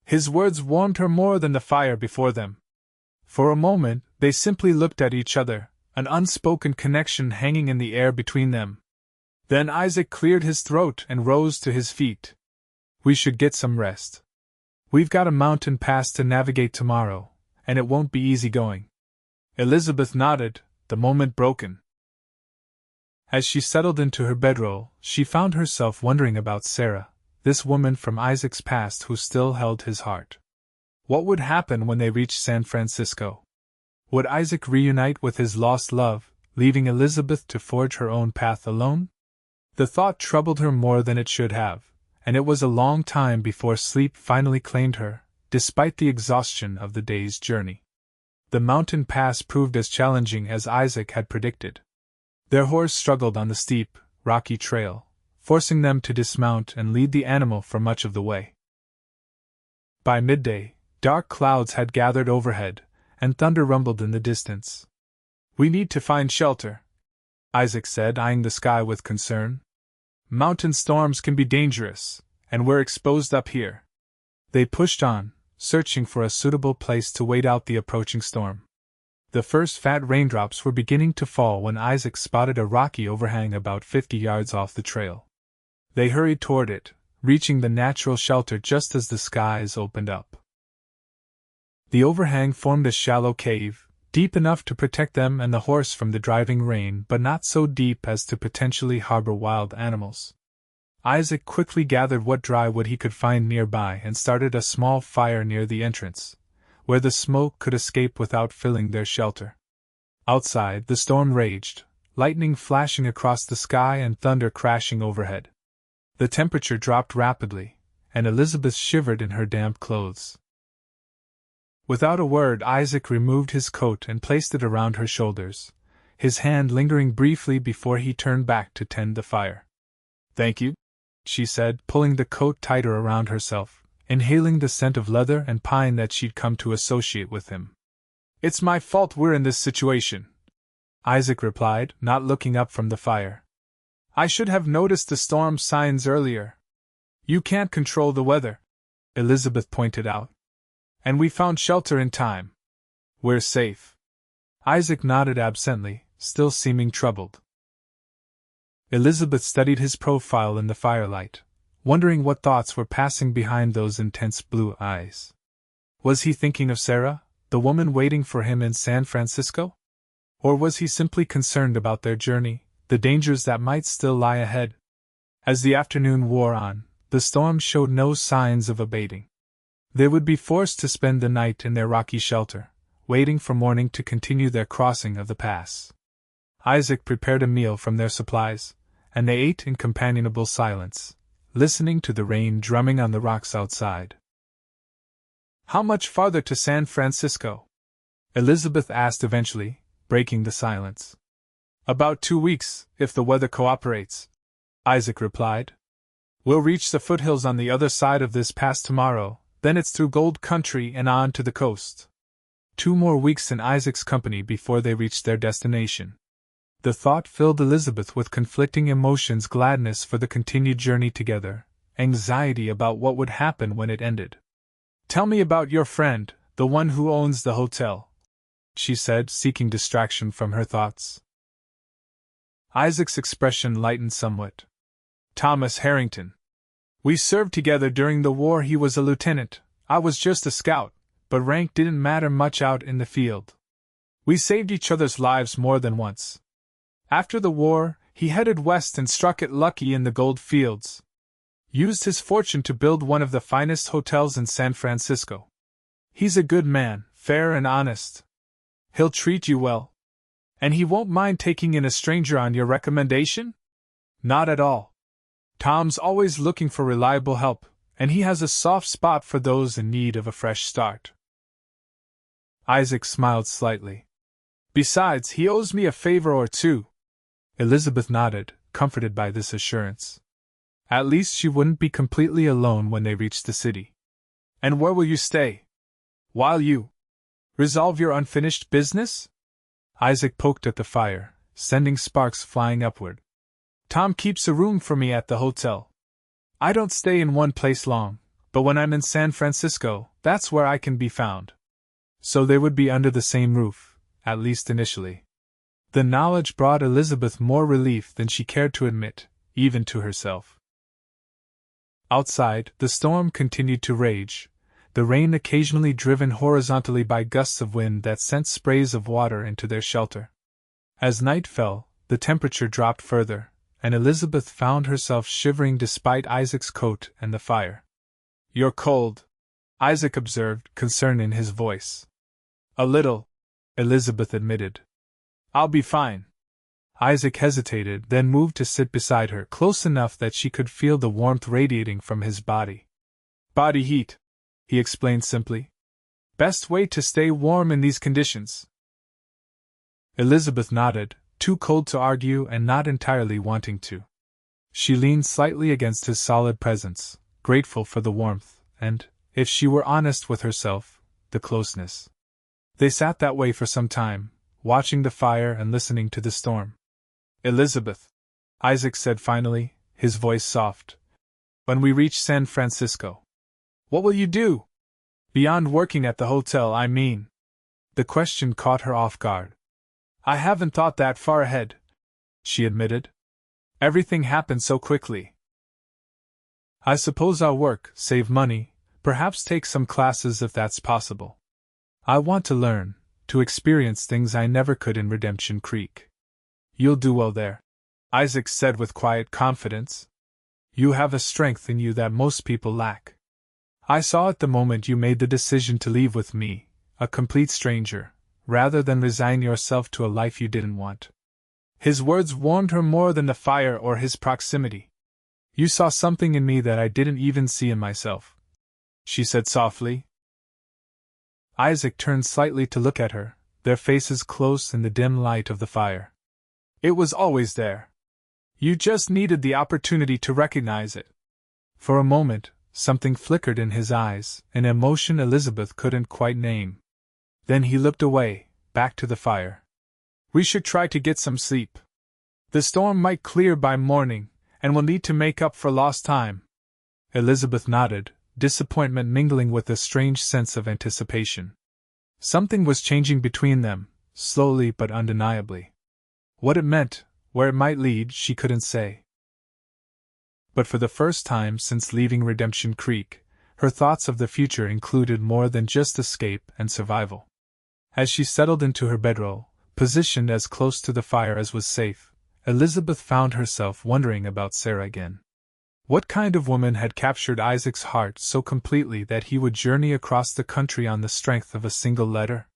Speaker 1: His words warmed her more than the fire before them. For a moment, they simply looked at each other, an unspoken connection hanging in the air between them. Then Isaac cleared his throat and rose to his feet. We should get some rest. We've got a mountain pass to navigate tomorrow, and it won't be easy going. Elizabeth nodded, the moment broken. As she settled into her bedroll, she found herself wondering about Sarah, this woman from Isaac's past who still held his heart. What would happen when they reached San Francisco? Would Isaac reunite with his lost love, leaving Elizabeth to forge her own path alone? The thought troubled her more than it should have, and it was a long time before sleep finally claimed her, despite the exhaustion of the day's journey. The mountain pass proved as challenging as Isaac had predicted. Their horse struggled on the steep, rocky trail, forcing them to dismount and lead the animal for much of the way. By midday, dark clouds had gathered overhead, and thunder rumbled in the distance. We need to find shelter, Isaac said, eyeing the sky with concern. Mountain storms can be dangerous, and we're exposed up here. They pushed on, searching for a suitable place to wait out the approaching storm. The first fat raindrops were beginning to fall when Isaac spotted a rocky overhang about 50 yards off the trail. They hurried toward it, reaching the natural shelter just as the skies opened up. The overhang formed a shallow cave, deep enough to protect them and the horse from the driving rain, but not so deep as to potentially harbor wild animals. Isaac quickly gathered what dry wood he could find nearby and started a small fire near the entrance, where the smoke could escape without filling their shelter. Outside, the storm raged, lightning flashing across the sky and thunder crashing overhead. The temperature dropped rapidly, and Elizabeth shivered in her damp clothes. Without a word, Isaac removed his coat and placed it around her shoulders, his hand lingering briefly before he turned back to tend the fire. "Thank you," she said, pulling the coat tighter around herself, inhaling the scent of leather and pine that she'd come to associate with him. "It's my fault we're in this situation," Isaac replied, not looking up from the fire. "I should have noticed the storm signs earlier." "You can't control the weather," Elizabeth pointed out. "And we found shelter in time. We're safe." Isaac nodded absently, still seeming troubled. Elizabeth studied his profile in the firelight, wondering what thoughts were passing behind those intense blue eyes. Was he thinking of Sarah, the woman waiting for him in San Francisco? Or was he simply concerned about their journey, the dangers that might still lie ahead? As the afternoon wore on, the storm showed no signs of abating. They would be forced to spend the night in their rocky shelter, waiting for morning to continue their crossing of the pass. Isaac prepared a meal from their supplies, and they ate in companionable silence, listening to the rain drumming on the rocks outside. "How much farther to San Francisco?" Elizabeth asked eventually, breaking the silence. "About 2 weeks, if the weather cooperates," Isaac replied. "We'll reach the foothills on the other side of this pass tomorrow, then it's through gold country and on to the coast." 2 more weeks in Isaac's company before they reached their destination. The thought filled Elizabeth with conflicting emotions: gladness for the continued journey together, anxiety about what would happen when it ended. "Tell me about your friend, the one who owns the hotel," she said, seeking distraction from her thoughts. Isaac's expression lightened somewhat. "Thomas Harrington. We served together during the war. He was a lieutenant, I was just a scout, but rank didn't matter much out in the field. We saved each other's lives more than once. After the war, he headed west and struck it lucky in the gold fields. Used his fortune to build one of the finest hotels in San Francisco. He's a good man, fair and honest. He'll treat you well. And he won't mind taking in a stranger on your recommendation?" "Not at all. Tom's always looking for reliable help, and he has a soft spot for those in need of a fresh start." Isaac smiled slightly. "Besides, he owes me a favor or two." Elizabeth nodded, comforted by this assurance. At least she wouldn't be completely alone when they reached the city. "And where will you stay? While you resolve your unfinished business?" Isaac poked at the fire, sending sparks flying upward. "Tom keeps a room for me at the hotel. I don't stay in one place long, but when I'm in San Francisco, that's where I can be found." So they would be under the same roof, at least initially. The knowledge brought Elizabeth more relief than she cared to admit, even to herself. Outside, the storm continued to rage, the rain occasionally driven horizontally by gusts of wind that sent sprays of water into their shelter. As night fell, the temperature dropped further, and Elizabeth found herself shivering despite Isaac's coat and the fire. "You're cold," Isaac observed, concern in his voice. "A little," Elizabeth admitted. "I'll be fine." Isaac hesitated, then moved to sit beside her, close enough that she could feel the warmth radiating from his body. "Body heat," he explained simply. "Best way to stay warm in these conditions." Elizabeth nodded, too cold to argue and not entirely wanting to. She leaned slightly against his solid presence, grateful for the warmth, and, if she were honest with herself, the closeness. They sat that way for some time, watching the fire and listening to the storm. "Elizabeth," Isaac said finally, his voice soft, "when we reach San Francisco, what will you do? Beyond working at the hotel, I mean." The question caught her off guard. "I haven't thought that far ahead," she admitted. "Everything happened so quickly." "I suppose I'll work, save money, perhaps take some classes if that's possible. I want to learn, to experience things I never could in Redemption Creek." "You'll do well there," Isaac said with quiet confidence. "You have a strength in you that most people lack. I saw it the moment you made the decision to leave with me, a complete stranger, rather than resign yourself to a life you didn't want." His words warmed her more than the fire or his proximity. "You saw something in me that I didn't even see in myself," she said softly. Isaac turned slightly to look at her, their faces close in the dim light of the fire. "It was always there. You just needed the opportunity to recognize it." For a moment, something flickered in his eyes, an emotion Elizabeth couldn't quite name. Then he looked away, back to the fire. "We should try to get some sleep. The storm might clear by morning, and we'll need to make up for lost time." Elizabeth nodded, disappointment mingling with a strange sense of anticipation. Something was changing between them, slowly but undeniably. What it meant, where it might lead, she couldn't say. But for the first time since leaving Redemption Creek, her thoughts of the future included more than just escape and survival. As she settled into her bedroll, positioned as close to the fire as was safe, Elizabeth found herself wondering about Sarah again. What kind of woman had captured Isaac's heart so completely that he would journey across the country on the strength of a single letter?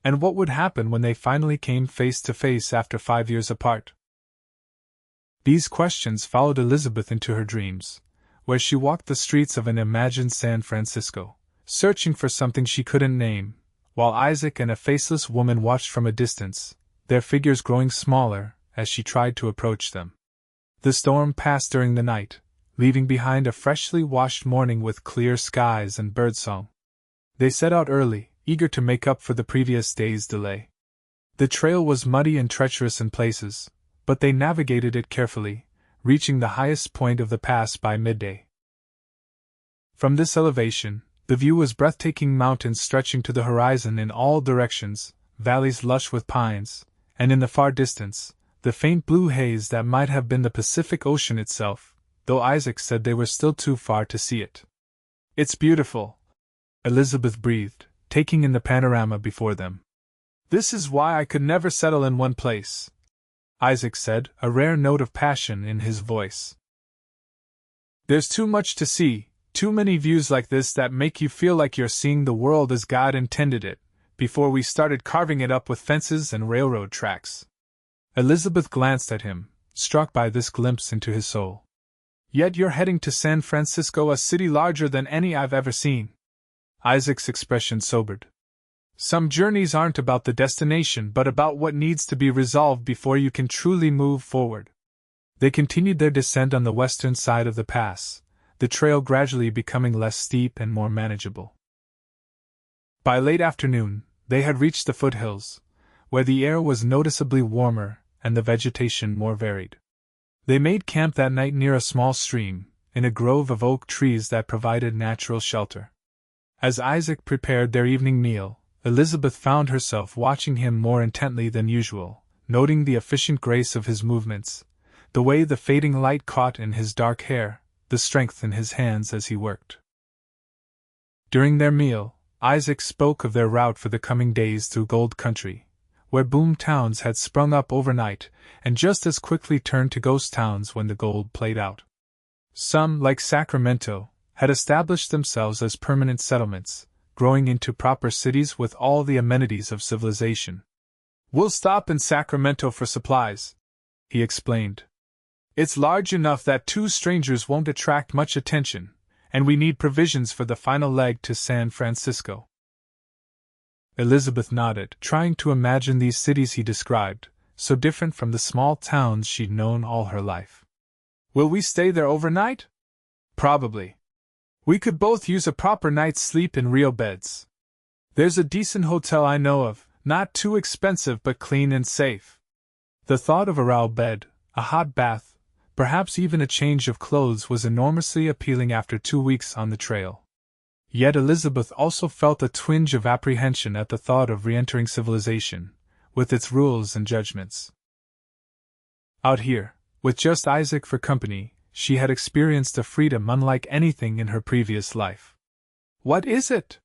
Speaker 1: And what would happen when they finally came face to face after 5 years apart? These questions followed Elizabeth into her dreams, where she walked the streets of an imagined San Francisco, searching for something she couldn't name, while Isaac and a faceless woman watched from a distance, their figures growing smaller as she tried to approach them. The storm passed during the night, leaving behind a freshly washed morning with clear skies and birdsong. They set out early, eager to make up for the previous day's delay. The trail was muddy and treacherous in places, but they navigated it carefully, reaching the highest point of the pass by midday. From this elevation, the view was breathtaking: mountains stretching to the horizon in all directions, valleys lush with pines, and in the far distance, the faint blue haze that might have been the Pacific Ocean itself, though Isaac said they were still too far to see it. "It's beautiful," Elizabeth breathed, taking in the panorama before them. "This is why I could never settle in one place," Isaac said, a rare note of passion in his voice. "There's too much to see, too many views like this that make you feel like you're seeing the world as God intended it, before we started carving it up with fences and railroad tracks." Elizabeth glanced at him, struck by this glimpse into his soul. "Yet you're heading to San Francisco, a city larger than any I've ever seen." Isaac's expression sobered. "Some journeys aren't about the destination but about what needs to be resolved before you can truly move forward." They continued their descent on the western side of the pass, the trail gradually becoming less steep and more manageable. By late afternoon, they had reached the foothills, where the air was noticeably warmer and the vegetation more varied. They made camp that night near a small stream, in a grove of oak trees that provided natural shelter. As Isaac prepared their evening meal, Elizabeth found herself watching him more intently than usual, noting the efficient grace of his movements, the way the fading light caught in his dark hair, the strength in his hands as he worked. During their meal, Isaac spoke of their route for the coming days through gold country, where boom towns had sprung up overnight and just as quickly turned to ghost towns when the gold played out. Some, like Sacramento, had established themselves as permanent settlements, growing into proper cities with all the amenities of civilization. "We'll stop in Sacramento for supplies," he explained. "It's large enough that two strangers won't attract much attention, and we need provisions for the final leg to San Francisco." Elizabeth nodded, trying to imagine these cities he described, so different from the small towns she'd known all her life. "Will we stay there overnight?" "Probably. We could both use a proper night's sleep in real beds. There's a decent hotel I know of, not too expensive but clean and safe." The thought of a real bed, a hot bath, perhaps even a change of clothes was enormously appealing after 2 weeks on the trail. Yet Elizabeth also felt a twinge of apprehension at the thought of re-entering civilization, with its rules and judgments. Out here, with just Isaac for company, she had experienced a freedom unlike anything in her previous life. "What is it?"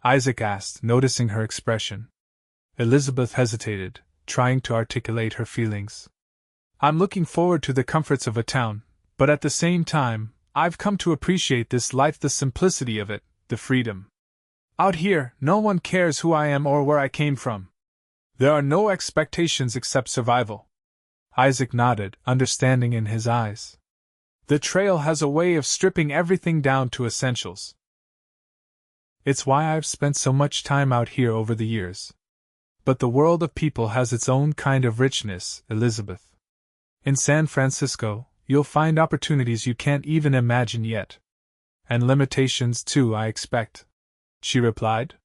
Speaker 1: Isaac asked, noticing her expression. Elizabeth hesitated, trying to articulate her feelings. "I'm looking forward to the comforts of a town, but at the same time, I've come to appreciate this life, the simplicity of it, the freedom. Out here, no one cares who I am or where I came from. There are no expectations except survival." Isaac nodded, understanding in his eyes. "The trail has a way of stripping everything down to essentials. It's why I've spent so much time out here over the years. But the world of people has its own kind of richness, Elizabeth. In San Francisco, you'll find opportunities you can't even imagine yet. And limitations too, I expect," she replied.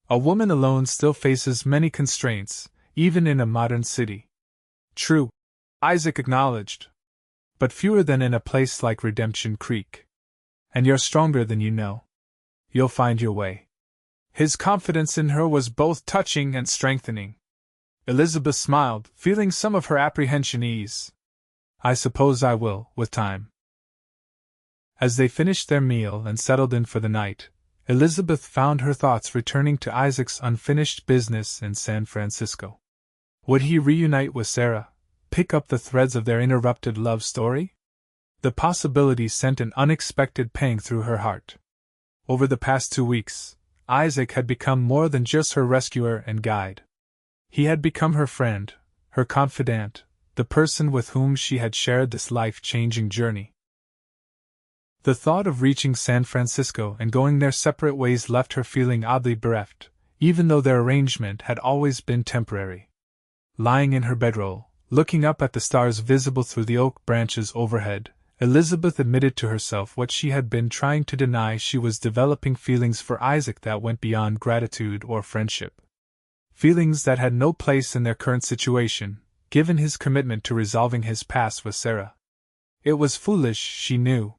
Speaker 1: "A woman alone still faces many constraints, even in a modern city." "True," Isaac acknowledged. "But fewer than in a place like Redemption Creek. And you're stronger than you know. You'll find your way." His confidence in her was both touching and strengthening. Elizabeth smiled, feeling some of her apprehension ease. "I suppose I will, with time." As they finished their meal and settled in for the night, Elizabeth found her thoughts returning to Isaac's unfinished business in San Francisco. Would he reunite with Sarah, pick up the threads of their interrupted love story? The possibility sent an unexpected pang through her heart. Over the past 2 weeks, Isaac had become more than just her rescuer and guide. He had become her friend, her confidant, the person with whom she had shared this life-changing journey. The thought of reaching San Francisco and going their separate ways left her feeling oddly bereft, even though their arrangement had always been temporary. Lying in her bedroll, looking up at the stars visible through the oak branches overhead, Elizabeth admitted to herself what she had been trying to deny: she was developing feelings for Isaac that went beyond gratitude or friendship. Feelings that had no place in their current situation, given his commitment to resolving his past with Sarah. It was foolish, she knew.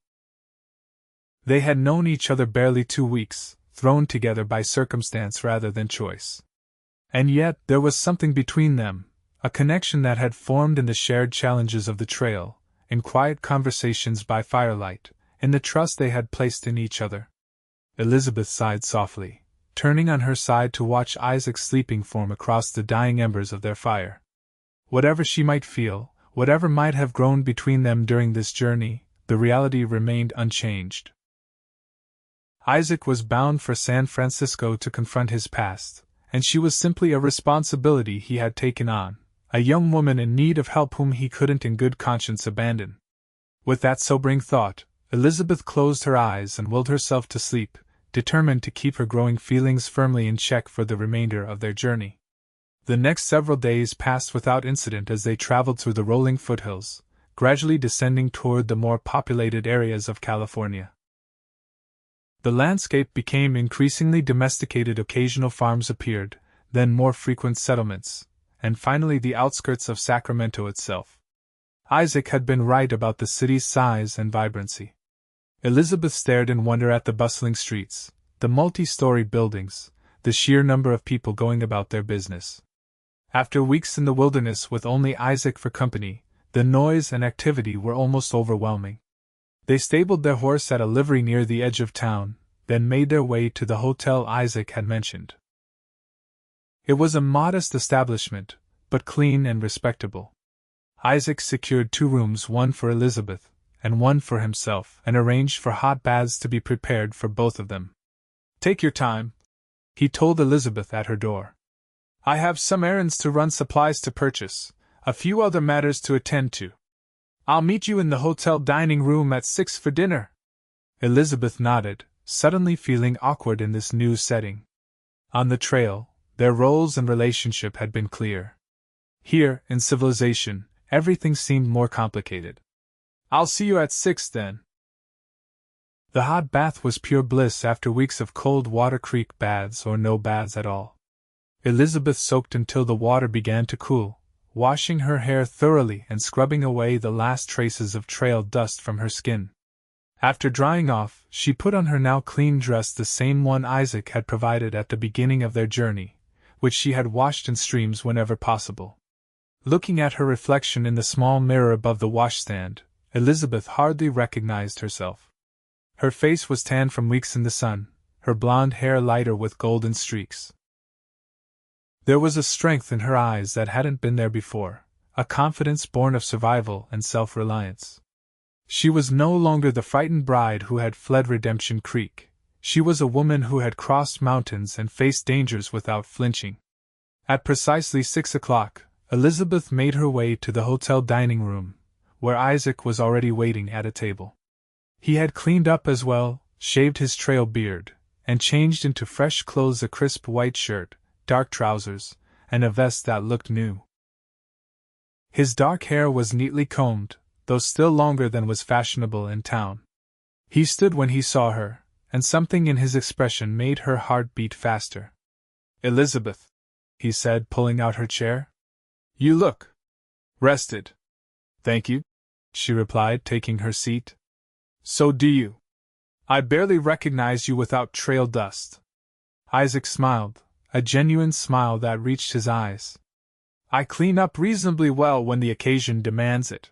Speaker 1: They had known each other barely 2 weeks, thrown together by circumstance rather than choice. And yet there was something between them, a connection that had formed in the shared challenges of the trail, in quiet conversations by firelight, in the trust they had placed in each other. Elizabeth sighed softly, turning on her side to watch Isaac's sleeping form across the dying embers of their fire. Whatever she might feel, whatever might have grown between them during this journey, the reality remained unchanged. Isaac was bound for San Francisco to confront his past, and she was simply a responsibility he had taken on, a young woman in need of help whom he couldn't in good conscience abandon. With that sobering thought, Elizabeth closed her eyes and willed herself to sleep, determined to keep her growing feelings firmly in check for the remainder of their journey. The next several days passed without incident as they traveled through the rolling foothills, gradually descending toward the more populated areas of California. The landscape became increasingly domesticated. Occasional farms appeared, then more frequent settlements, and finally the outskirts of Sacramento itself. Isaac had been right about the city's size and vibrancy. Elizabeth stared in wonder at the bustling streets, the multi-story buildings, the sheer number of people going about their business. After weeks in the wilderness with only Isaac for company, the noise and activity were almost overwhelming. They stabled their horse at a livery near the edge of town, then made their way to the hotel Isaac had mentioned. It was a modest establishment, but clean and respectable. Isaac secured 2 rooms, one for Elizabeth, and one for himself, and arranged for hot baths to be prepared for both of them. "Take your time," he told Elizabeth at her door. "I have some errands to run, supplies to purchase, a few other matters to attend to. I'll meet you in the hotel dining room at 6 for dinner." Elizabeth nodded, suddenly feeling awkward in this new setting. On the trail, their roles and relationship had been clear. Here, in civilization, everything seemed more complicated. "I'll see you at 6 then." The hot bath was pure bliss after weeks of cold water creek baths or no baths at all. Elizabeth soaked until the water began to cool, washing her hair thoroughly and scrubbing away the last traces of trail dust from her skin. After drying off, she put on her now clean dress, the same one Isaac had provided at the beginning of their journey, which she had washed in streams whenever possible. Looking at her reflection in the small mirror above the washstand, Elizabeth hardly recognized herself. Her face was tanned from weeks in the sun, her blonde hair lighter with golden streaks. There was a strength in her eyes that hadn't been there before, a confidence born of survival and self-reliance. She was no longer the frightened bride who had fled Redemption Creek. She was a woman who had crossed mountains and faced dangers without flinching. At precisely 6 o'clock, Elizabeth made her way to the hotel dining room, where Isaac was already waiting at a table. He had cleaned up as well, shaved his trail beard, and changed into fresh clothes: a crisp white shirt, dark trousers, and a vest that looked new. His dark hair was neatly combed, though still longer than was fashionable in town. He stood when he saw her, and something in his expression made her heart beat faster. "Elizabeth," he said, pulling out her chair. "You look rested." "Thank you," she replied, taking her seat. "So do you. I barely recognize you without trail dust." Isaac smiled, a genuine smile that reached his eyes. "I clean up reasonably well when the occasion demands it.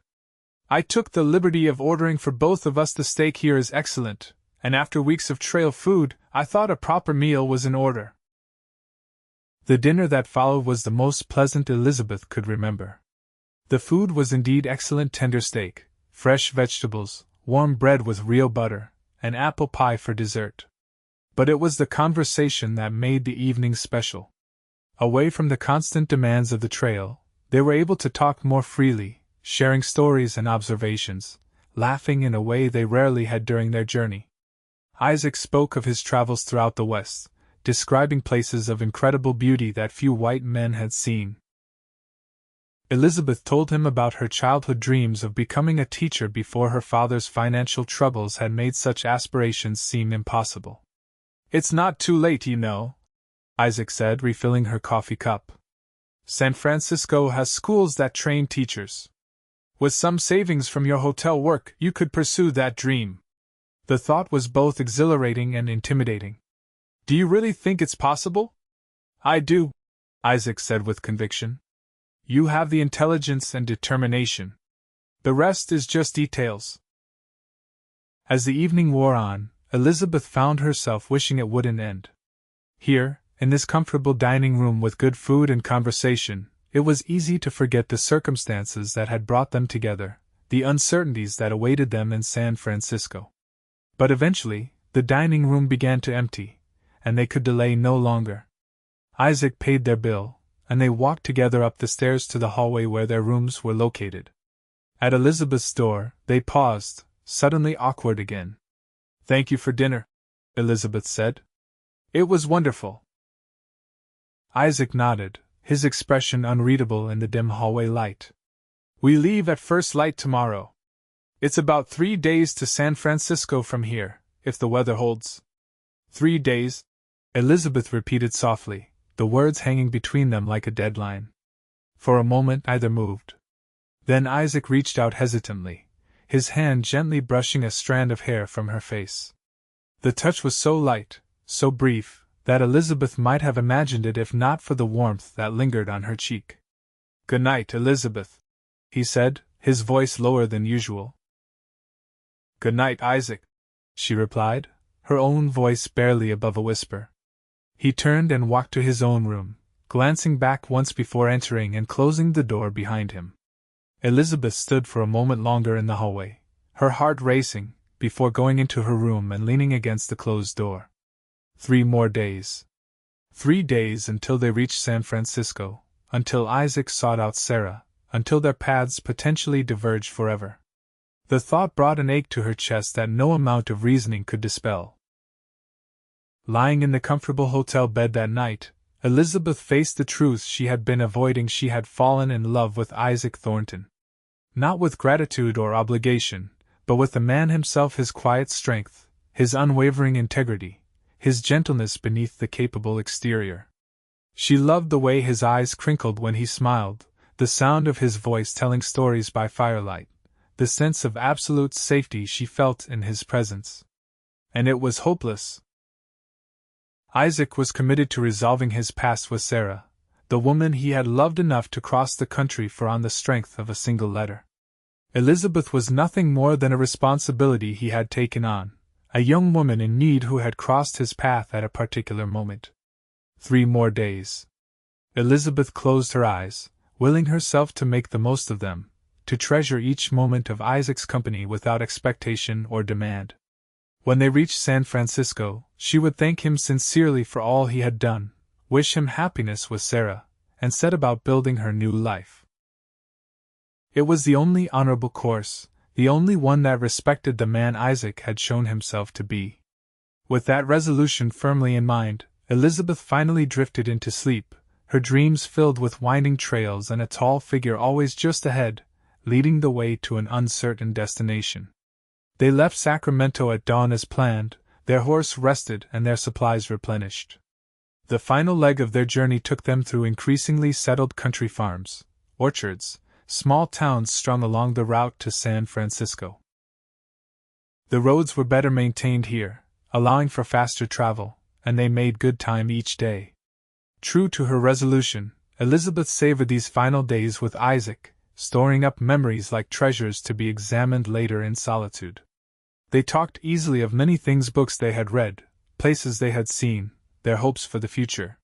Speaker 1: I took the liberty of ordering for both of us. The steak here is excellent, and after weeks of trail food, I thought a proper meal was in order." The dinner that followed was the most pleasant Elizabeth could remember. The food was indeed excellent: tender steak, fresh vegetables, warm bread with real butter, and apple pie for dessert. But it was the conversation that made the evening special. Away from the constant demands of the trail, They were able to talk more freely, sharing stories and observations, laughing in a way they rarely had during their journey. Isaac spoke of his travels throughout the West, describing places of incredible beauty that few white men had seen. Elizabeth told him about her childhood dreams of becoming a teacher before her father's financial troubles had made such aspirations seem impossible. "It's not too late, you know," Isaac said, refilling her coffee cup. "San Francisco has schools that train teachers. With some savings from your hotel work, you could pursue that dream." The thought was both exhilarating and intimidating. "Do you really think it's possible?" "I do," Isaac said with conviction. "You have the intelligence and determination. The rest is just details." As the evening wore on, Elizabeth found herself wishing it wouldn't end. Here, in this comfortable dining room with good food and conversation, it was easy to forget the circumstances that had brought them together, the uncertainties that awaited them in San Francisco. But eventually, the dining room began to empty, and they could delay no longer. Isaac paid their bill, and they walked together up the stairs to the hallway where their rooms were located. At Elizabeth's door, they paused, suddenly awkward again. "Thank you for dinner," Elizabeth said. "It was wonderful." Isaac nodded, his expression unreadable in the dim hallway light. "We leave at first light tomorrow. It's about 3 days to San Francisco from here, if the weather holds." 3 days? Elizabeth repeated softly, the words hanging between them like a deadline. For a moment neither moved. Then Isaac reached out hesitantly, his hand gently brushing a strand of hair from her face. The touch was so light, so brief, that Elizabeth might have imagined it if not for the warmth that lingered on her cheek. "Good night, Elizabeth," he said, his voice lower than usual. "Good night, Isaac," she replied, her own voice barely above a whisper. He turned and walked to his own room, glancing back once before entering and closing the door behind him. Elizabeth stood for a moment longer in the hallway, her heart racing, before going into her room and leaning against the closed door. 3 more days. 3 days until they reached San Francisco, until Isaac sought out Sarah, until their paths potentially diverged forever. The thought brought an ache to her chest that no amount of reasoning could dispel. Lying in the comfortable hotel bed that night, Elizabeth faced the truth she had been avoiding. She had fallen in love with Isaac Thornton. Not with gratitude or obligation, but with the man himself, his quiet strength, his unwavering integrity, his gentleness beneath the capable exterior. She loved the way his eyes crinkled when he smiled, the sound of his voice telling stories by firelight, the sense of absolute safety she felt in his presence. And it was hopeless. Isaac was committed to resolving his past with Sarah, the woman he had loved enough to cross the country for on the strength of a single letter. Elizabeth was nothing more than a responsibility he had taken on, a young woman in need who had crossed his path at a particular moment. 3 more days. Elizabeth closed her eyes, willing herself to make the most of them, to treasure each moment of Isaac's company without expectation or demand. When they reached San Francisco, she would thank him sincerely for all he had done, wish him happiness with Sarah, and set about building her new life. It was the only honorable course, the only one that respected the man Isaac had shown himself to be. With that resolution firmly in mind, Elizabeth finally drifted into sleep, her dreams filled with winding trails and a tall figure always just ahead, leading the way to an uncertain destination. They left Sacramento at dawn as planned, their horse rested and their supplies replenished. The final leg of their journey took them through increasingly settled country farms, orchards, small towns strung along the route to San Francisco. The roads were better maintained here, allowing for faster travel, and they made good time each day. True to her resolution, Elizabeth savored these final days with Isaac, storing up memories like treasures to be examined later in solitude. They talked easily of many things, books they had read, places they had seen, their hopes for the future.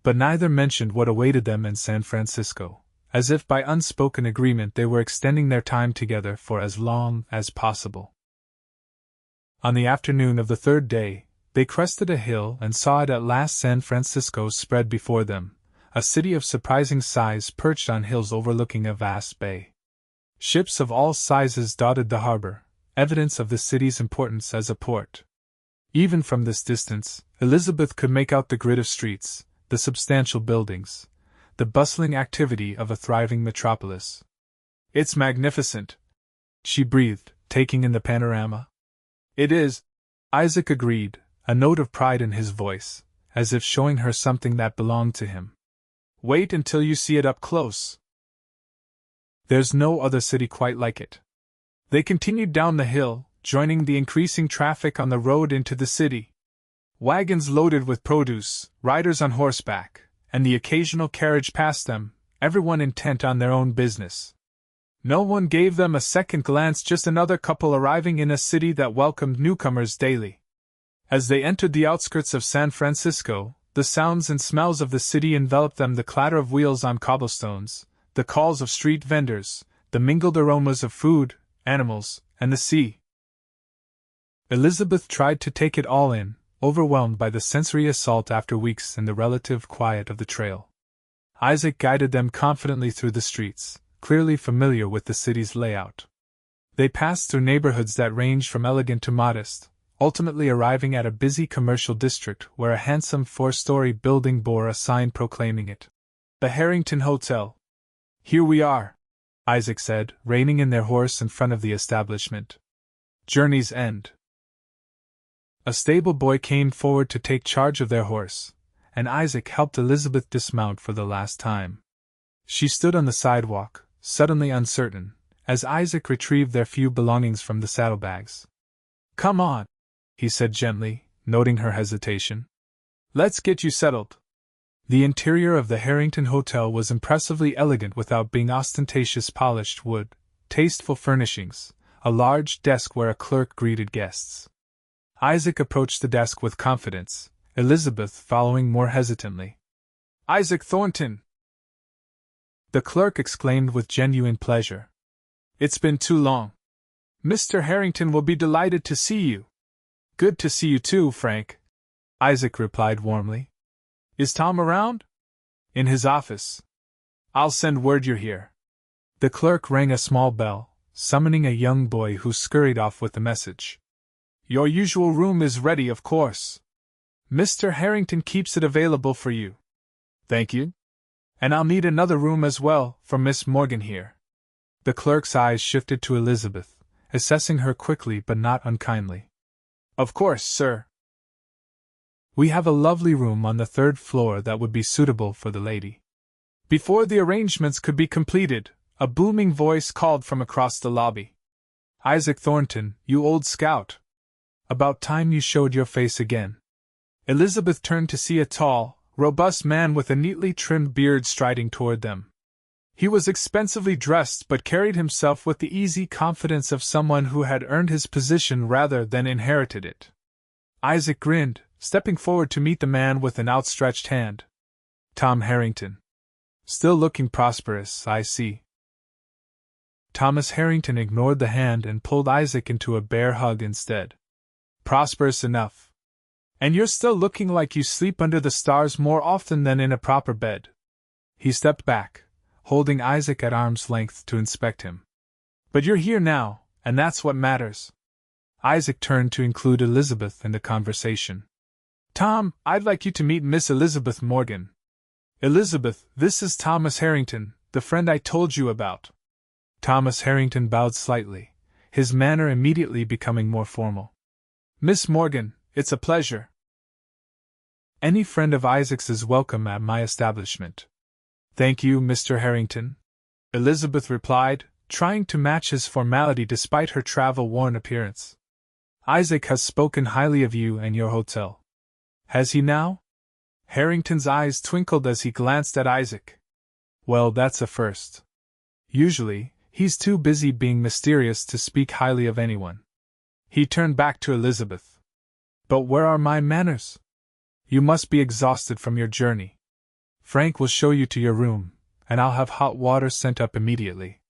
Speaker 1: But neither mentioned what awaited them in San Francisco, as if by unspoken agreement they were extending their time together for as long as possible. On the afternoon of the 3rd day, they crested a hill and saw it at last. San Francisco spread before them, a city of surprising size perched on hills overlooking a vast bay. Ships of all sizes dotted the harbor, evidence of the city's importance as a port. Even from this distance, Elizabeth could make out the grid of streets, the substantial buildings, the bustling activity of a thriving metropolis. "It's magnificent," she breathed, taking in the panorama. "It is," Isaac agreed, a note of pride in his voice, as if showing her something that belonged to him. "Wait until you see it up close. There's no other city quite like it." They continued down the hill, joining the increasing traffic on the road into the city. Wagons loaded with produce, riders on horseback, and the occasional carriage passed them, everyone intent on their own business. No one gave them a second glance, just another couple arriving in a city that welcomed newcomers daily. As they entered the outskirts of San Francisco, the sounds and smells of the city enveloped them: the clatter of wheels on cobblestones, the calls of street vendors, the mingled aromas of food, animals, and the sea. Elizabeth tried to take it all in, overwhelmed by the sensory assault after weeks in the relative quiet of the trail. Isaac guided them confidently through the streets, clearly familiar with the city's layout. They passed through neighborhoods that ranged from elegant to modest, ultimately arriving at a busy commercial district where a handsome 4-story building bore a sign proclaiming it the Harrington Hotel. "Here we are," Isaac said, reining in their horse in front of the establishment. "Journey's End." A stable boy came forward to take charge of their horse, and Isaac helped Elizabeth dismount for the last time. She stood on the sidewalk, suddenly uncertain, as Isaac retrieved their few belongings from the saddlebags. "Come on," he said gently, noting her hesitation. "Let's get you settled." The interior of the Harrington Hotel was impressively elegant without being ostentatious: polished wood, tasteful furnishings, a large desk where a clerk greeted guests. Isaac approached the desk with confidence, Elizabeth following more hesitantly. "Isaac Thornton!" the clerk exclaimed with genuine pleasure. "It's been too long. Mr. Harrington will be delighted to see you." "Good to see you too, Frank," Isaac replied warmly. "Is Tom around?" "In his office. I'll send word you're here." The clerk rang a small bell, summoning a young boy who scurried off with the message. "Your usual room is ready, of course. Mr. Harrington keeps it available for you." "Thank you. And I'll need another room as well, for Miss Morgan here." The clerk's eyes shifted to Elizabeth, assessing her quickly but not unkindly. "Of course, sir. We have a lovely room on the 3rd floor that would be suitable for the lady." Before the arrangements could be completed, a booming voice called from across the lobby. "Isaac Thornton, you old scout! About time you showed your face again." Elizabeth turned to see a tall, robust man with a neatly trimmed beard striding toward them. He was expensively dressed but carried himself with the easy confidence of someone who had earned his position rather than inherited it. Isaac grinned, stepping forward to meet the man with an outstretched hand. "Tom Harrington. Still looking prosperous, I see." Thomas Harrington ignored the hand and pulled Isaac into a bear hug instead. "Prosperous enough. And you're still looking like you sleep under the stars more often than in a proper bed." He stepped back, holding Isaac at arm's length to inspect him. "But you're here now, and that's what matters." Isaac turned to include Elizabeth in the conversation. "Tom, I'd like you to meet Miss Elizabeth Morgan. Elizabeth, this is Thomas Harrington, the friend I told you about." Thomas Harrington bowed slightly, his manner immediately becoming more formal. "Miss Morgan, it's a pleasure. Any friend of Isaac's is welcome at my establishment." "Thank you, Mr. Harrington," Elizabeth replied, trying to match his formality despite her travel-worn appearance. "Isaac has spoken highly of you and your hotel." "Has he now?" Harrington's eyes twinkled as he glanced at Isaac. "Well, that's a first. Usually, he's too busy being mysterious to speak highly of anyone." He turned back to Elizabeth. "But where are my manners? You must be exhausted from your journey. Frank will show you to your room, and I'll have hot water sent up immediately.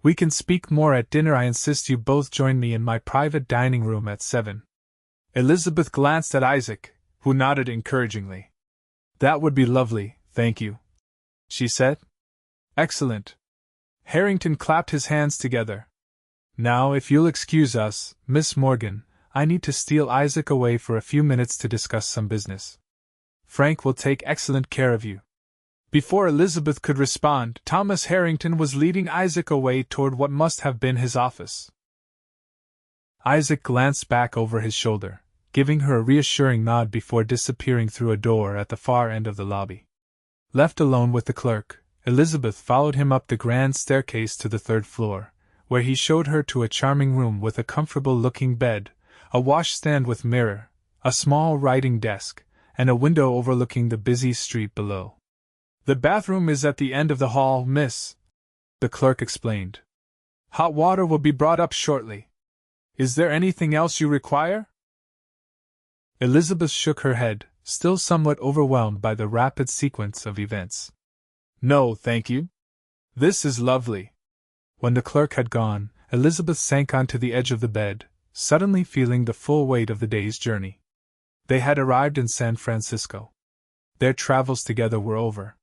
Speaker 1: We can speak more at dinner. I insist you both join me in my private dining room at 7. Elizabeth glanced at Isaac, who nodded encouragingly. That would be lovely, thank you, she said. Excellent. Harrington clapped his hands together. Now, if you'll excuse us, Miss Morgan, I need to steal Isaac away for a few minutes to discuss some business. Frank will take excellent care of you. Before Elizabeth could respond, Thomas Harrington was leading Isaac away toward what must have been his office. Isaac glanced back over his shoulder, giving her a reassuring nod before disappearing through a door at the far end of the lobby. Left alone with the clerk, Elizabeth followed him up the grand staircase to the third floor, where he showed her to a charming room with a comfortable-looking bed, a washstand with mirror, a small writing desk, and a window overlooking the busy street below. The bathroom is at the end of the hall, miss, the clerk explained. Hot water will be brought up shortly. Is there anything else you require? Elizabeth shook her head, still somewhat overwhelmed by the rapid sequence of events. No, thank you. This is lovely. When the clerk had gone, Elizabeth sank onto the edge of the bed, suddenly feeling the full weight of the day's journey. They had arrived in San Francisco. Their travels together were over.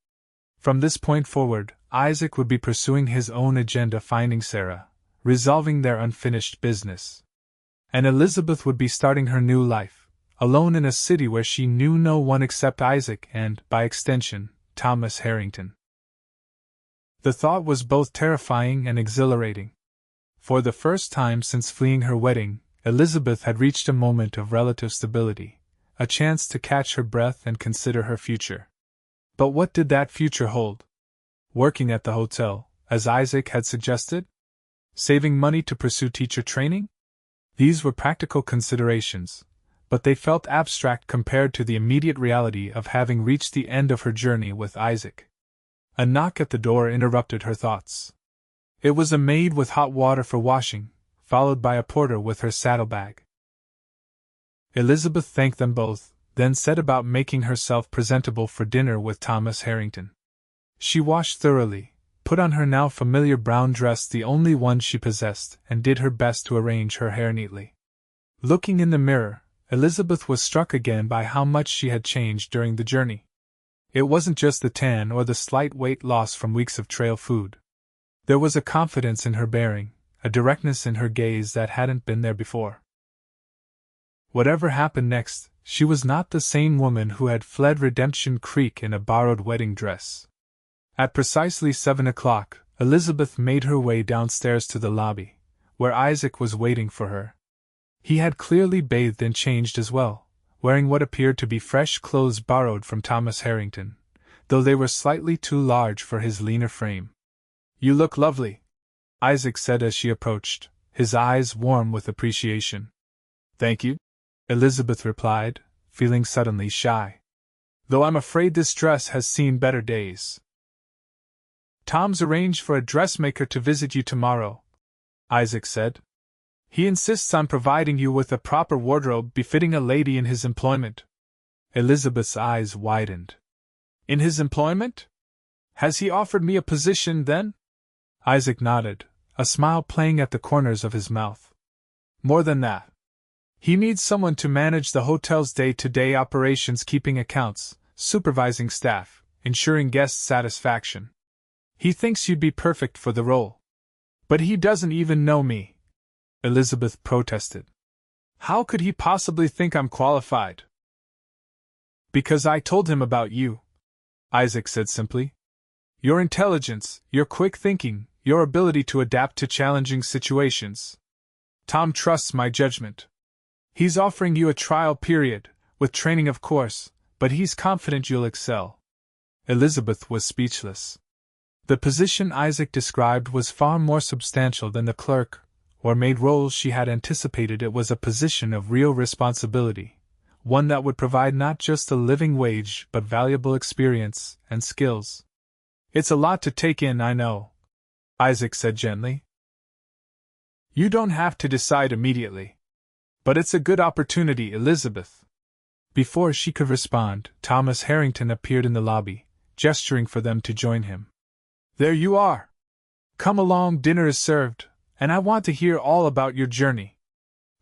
Speaker 1: From this point forward, Isaac would be pursuing his own agenda, finding Sarah, resolving their unfinished business. And Elizabeth would be starting her new life, alone in a city where she knew no one except Isaac and, by extension, Thomas Harrington. The thought was both terrifying and exhilarating. For the first time since fleeing her wedding, Elizabeth had reached a moment of relative stability, a chance to catch her breath and consider her future. But what did that future hold? Working at the hotel, as Isaac had suggested? Saving money to pursue teacher training? These were practical considerations, but they felt abstract compared to the immediate reality of having reached the end of her journey with Isaac. A knock at the door interrupted her thoughts. It was a maid with hot water for washing, followed by a porter with her saddlebag. Elizabeth thanked them both, then set about making herself presentable for dinner with Thomas Harrington. She washed thoroughly, put on her now familiar brown dress, the only one she possessed, and did her best to arrange her hair neatly. Looking in the mirror, Elizabeth was struck again by how much she had changed during the journey. It wasn't just the tan or the slight weight loss from weeks of trail food. There was a confidence in her bearing, a directness in her gaze that hadn't been there before. Whatever happened next, she was not the same woman who had fled Redemption Creek in a borrowed wedding dress. At precisely 7 o'clock, Elizabeth made her way downstairs to the lobby, where Isaac was waiting for her. He had clearly bathed and changed as well, wearing what appeared to be fresh clothes borrowed from Thomas Harrington, though they were slightly too large for his leaner frame. You look lovely, Isaac said as she approached, his eyes warm with appreciation. Thank you, Elizabeth replied, feeling suddenly shy. Though I'm afraid this dress has seen better days. Tom's arranged for a dressmaker to visit you tomorrow, Isaac said. He insists on providing you with a proper wardrobe befitting a lady in his employment. Elizabeth's eyes widened. In his employment? Has he offered me a position, then? Isaac nodded, a smile playing at the corners of his mouth. More than that. He needs someone to manage the hotel's day-to-day operations, keeping accounts, supervising staff, ensuring guest satisfaction. He thinks you'd be perfect for the role. But he doesn't even know me, Elizabeth protested. How could he possibly think I'm qualified? Because I told him about you, Isaac said simply. Your intelligence, your quick thinking, your ability to adapt to challenging situations. Tom trusts my judgment. He's offering you a trial period, with training of course, but he's confident you'll excel. Elizabeth was speechless. The position Isaac described was far more substantial than the clerk or maid roles she had anticipated. It was a position of real responsibility, one that would provide not just a living wage but valuable experience and skills. It's a lot to take in, I know, Isaac said gently. You don't have to decide immediately. But it's a good opportunity, Elizabeth. Before she could respond, Thomas Harrington appeared in the lobby, gesturing for them to join him. There you are. Come along, dinner is served, and I want to hear all about your journey.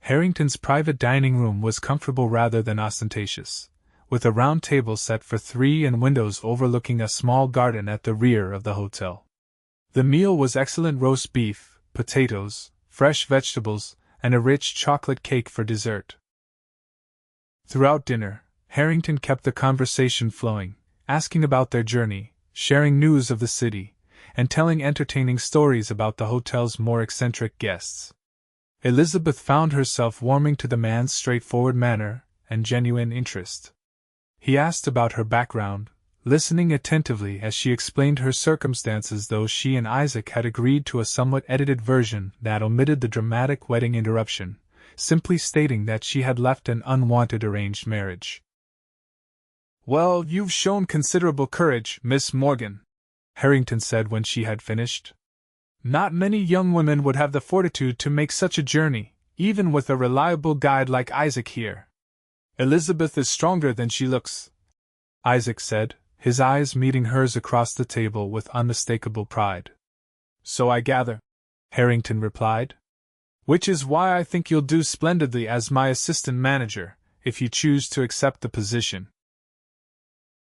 Speaker 1: Harrington's private dining room was comfortable rather than ostentatious, with a round table set for three and windows overlooking a small garden at the rear of the hotel. The meal was excellent roast beef, potatoes, fresh vegetables, and a rich chocolate cake for dessert. Throughout dinner, Harrington kept the conversation flowing, asking about their journey, sharing news of the city, and telling entertaining stories about the hotel's more eccentric guests. Elizabeth found herself warming to the man's straightforward manner and genuine interest. He asked about her background, listening attentively as she explained her circumstances, though she and Isaac had agreed to a somewhat edited version that omitted the dramatic wedding interruption, simply stating that she had left an unwanted arranged marriage. "Well, you've shown considerable courage, Miss Morgan," Harrington said when she had finished. "Not many young women would have the fortitude to make such a journey, even with a reliable guide like Isaac here." "Elizabeth is stronger than she looks," Isaac said, his eyes meeting hers across the table with unmistakable pride. "So I gather," Harrington replied. "Which is why I think you'll do splendidly as my assistant manager, if you choose to accept the position.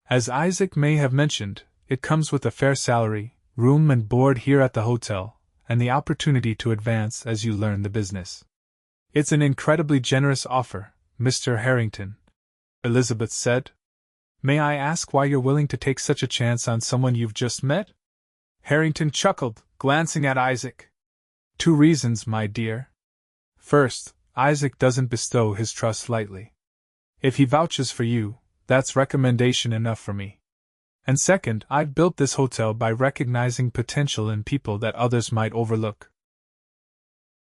Speaker 1: As Isaac may have mentioned, it comes with a fair salary, room and board here at the hotel, and the opportunity to advance as you learn the business." "It's an incredibly generous offer, Mr. Harrington," Elizabeth said. "May I ask why you're willing to take such a chance on someone you've just met?" Harrington chuckled, glancing at Isaac. "Two reasons, my dear. First, Isaac doesn't bestow his trust lightly. If he vouches for you, that's recommendation enough for me. And second, I've built this hotel by recognizing potential in people that others might overlook.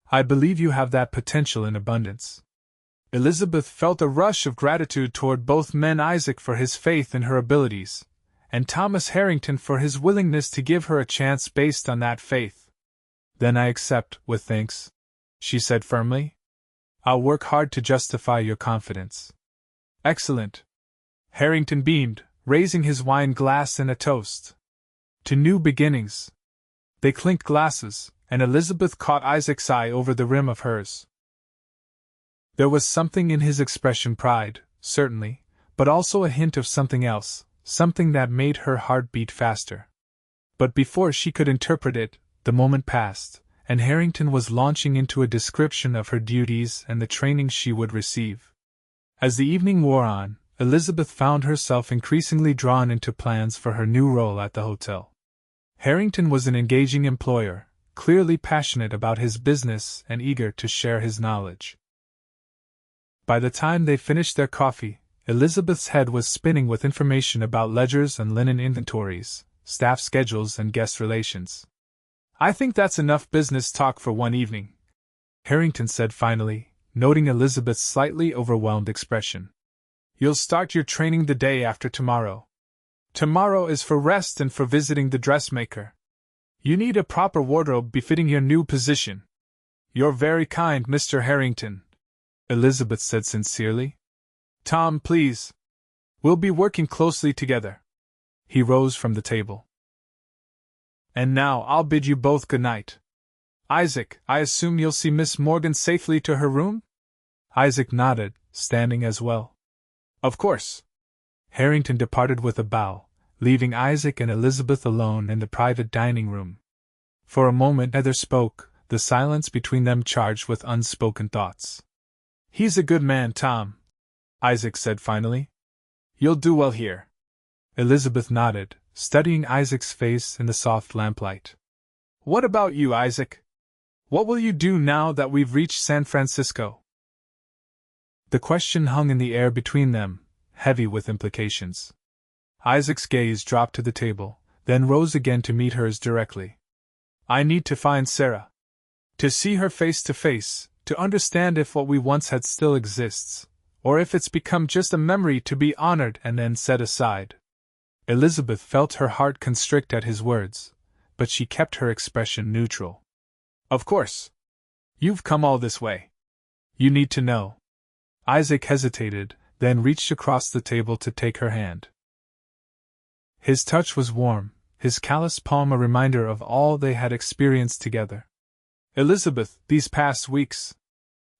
Speaker 1: I believe you have that potential in abundance." Elizabeth felt a rush of gratitude toward both men, Isaac for his faith in her abilities, and Thomas Harrington for his willingness to give her a chance based on that faith. "Then I accept, with thanks," she said firmly. "I'll work hard to justify your confidence." "Excellent." Harrington beamed, raising his wine glass in a toast. "To new beginnings." They clinked glasses, and Elizabeth caught Isaac's eye over the rim of hers. There was something in his expression, pride, certainly, but also a hint of something else, something that made her heart beat faster. But before she could interpret it, the moment passed, and Harrington was launching into a description of her duties and the training she would receive. As the evening wore on, Elizabeth found herself increasingly drawn into plans for her new role at the hotel. Harrington was an engaging employer, clearly passionate about his business and eager to share his knowledge. By the time they finished their coffee, Elizabeth's head was spinning with information about ledgers and linen inventories, staff schedules and guest relations. "I think that's enough business talk for one evening," Harrington said finally, noting Elizabeth's slightly overwhelmed expression. "You'll start your training the day after tomorrow. Tomorrow is for rest and for visiting the dressmaker. You need a proper wardrobe befitting your new position." "You're very kind, Mr. Harrington," Elizabeth said sincerely. "Tom, please. We'll be working closely together." He rose from the table. "And now I'll bid you both good night. Isaac, I assume you'll see Miss Morgan safely to her room?" Isaac nodded, standing as well. "Of course." Harrington departed with a bow, leaving Isaac and Elizabeth alone in the private dining room. For a moment neither spoke, the silence between them charged with unspoken thoughts. "He's a good man, Tom," Isaac said finally. "You'll do well here." Elizabeth nodded, studying Isaac's face in the soft lamplight. "What about you, Isaac? What will you do now that we've reached San Francisco?" The question hung in the air between them, heavy with implications. Isaac's gaze dropped to the table, then rose again to meet hers directly. "I need to find Sarah. To see her face to face, to understand if what we once had still exists, or if it's become just a memory to be honored and then set aside." Elizabeth felt her heart constrict at his words, but she kept her expression neutral. "Of course. You've come all this way. You need to know." Isaac hesitated, then reached across the table to take her hand. His touch was warm, his calloused palm a reminder of all they had experienced together. "Elizabeth, these past weeks,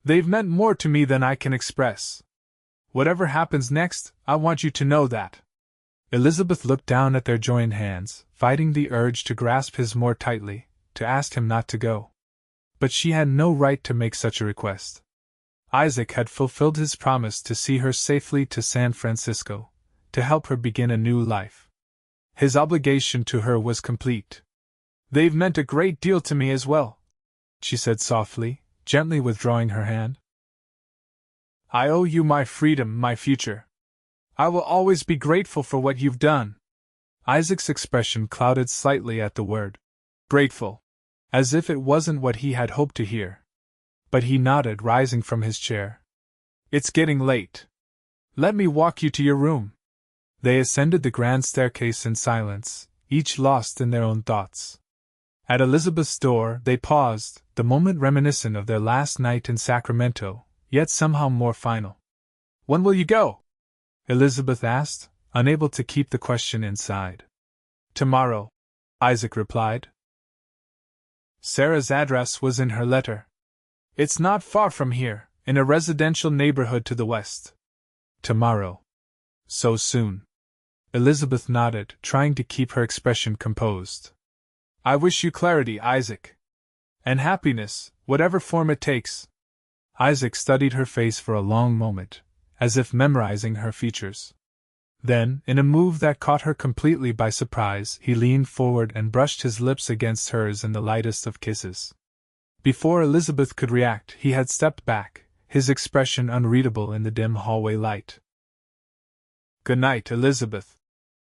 Speaker 1: they've meant more to me than I can express. Whatever happens next, I want you to know that. Elizabeth looked down at their joined hands, fighting the urge to grasp his more tightly, to ask him not to go. But she had no right to make such a request. Isaac had fulfilled his promise to see her safely to San Francisco, to help her begin a new life. His obligation to her was complete. They've meant a great deal to me as well, she said softly, gently withdrawing her hand. I owe you my freedom, my future. I will always be grateful for what you've done. Isaac's expression clouded slightly at the word grateful, as if it wasn't what he had hoped to hear. But he nodded, rising from his chair. It's getting late. Let me walk you to your room. They ascended the grand staircase in silence, each lost in their own thoughts. At Elizabeth's door, they paused, the moment reminiscent of their last night in Sacramento, yet somehow more final. When will you go? Elizabeth asked, unable to keep the question inside. Tomorrow, Isaac replied. Sarah's address was in her letter. It's not far from here, in a residential neighborhood to the west. Tomorrow. So soon. Elizabeth nodded, trying to keep her expression composed. I wish you clarity, Isaac. And happiness, whatever form it takes. Isaac studied her face for a long moment, as if memorizing her features. Then, in a move that caught her completely by surprise, he leaned forward and brushed his lips against hers in the lightest of kisses. Before Elizabeth could react, he had stepped back, his expression unreadable in the dim hallway light. Good night, Elizabeth,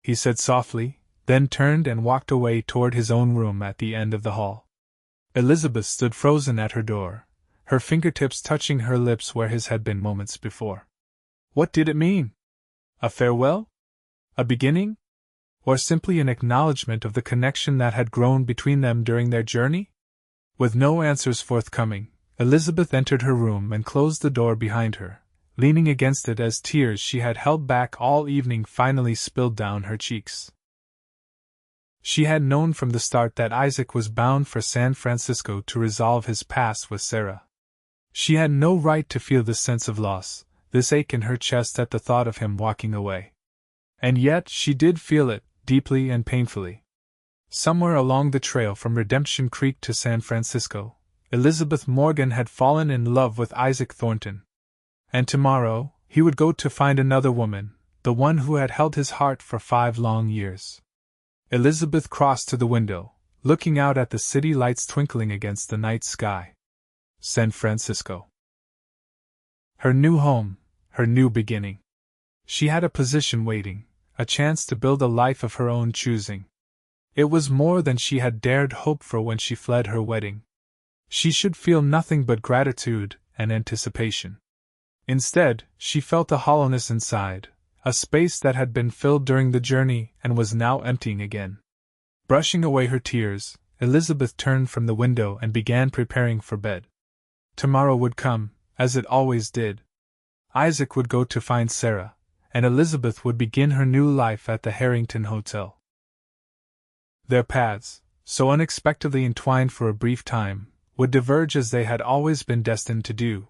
Speaker 1: he said softly, then turned and walked away toward his own room at the end of the hall. Elizabeth stood frozen at her door, her fingertips touching her lips where his had been moments before. What did it mean? A farewell? A beginning? Or simply an acknowledgement of the connection that had grown between them during their journey? With no answers forthcoming, Elizabeth entered her room and closed the door behind her, leaning against it as tears she had held back all evening finally spilled down her cheeks. She had known from the start that Isaac was bound for San Francisco to resolve his past with Sarah. She had no right to feel this sense of loss, this ache in her chest at the thought of him walking away. And yet she did feel it, deeply and painfully. Somewhere along the trail from Redemption Creek to San Francisco, Elizabeth Morgan had fallen in love with Isaac Thornton. And tomorrow, he would go to find another woman, the one who had held his heart for 5 long years. Elizabeth crossed to the window, looking out at the city lights twinkling against the night sky. San Francisco. Her new home, her new beginning. She had a position waiting, a chance to build a life of her own choosing. It was more than she had dared hope for when she fled her wedding. She should feel nothing but gratitude and anticipation. Instead, she felt a hollowness inside, a space that had been filled during the journey and was now emptying again. Brushing away her tears, Elizabeth turned from the window and began preparing for bed. Tomorrow would come, as it always did. Isaac would go to find Sarah, and Elizabeth would begin her new life at the Harrington Hotel. Their paths, so unexpectedly entwined for a brief time, would diverge as they had always been destined to do.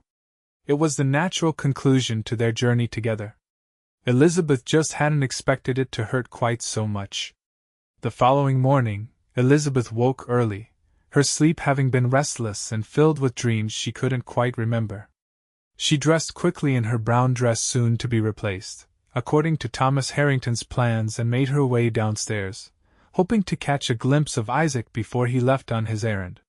Speaker 1: It was the natural conclusion to their journey together. Elizabeth just hadn't expected it to hurt quite so much. The following morning, Elizabeth woke early, her sleep having been restless and filled with dreams she couldn't quite remember. She dressed quickly in her brown dress soon to be replaced, according to Thomas Harrington's plans, and made her way downstairs, hoping to catch a glimpse of Isaac before he left on his errand.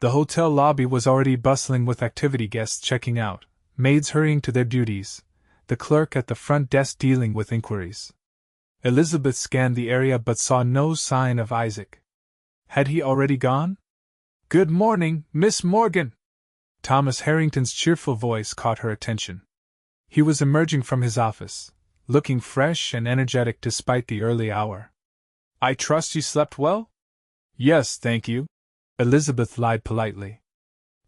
Speaker 1: The hotel lobby was already bustling with activity, guests checking out, maids hurrying to their duties, the clerk at the front desk dealing with inquiries. Elizabeth scanned the area but saw no sign of Isaac. Had he already gone? Good morning, Miss Morgan! Thomas Harrington's cheerful voice caught her attention. He was emerging from his office, looking fresh and energetic despite the early hour. I trust you slept well? Yes, thank you, Elizabeth lied politely.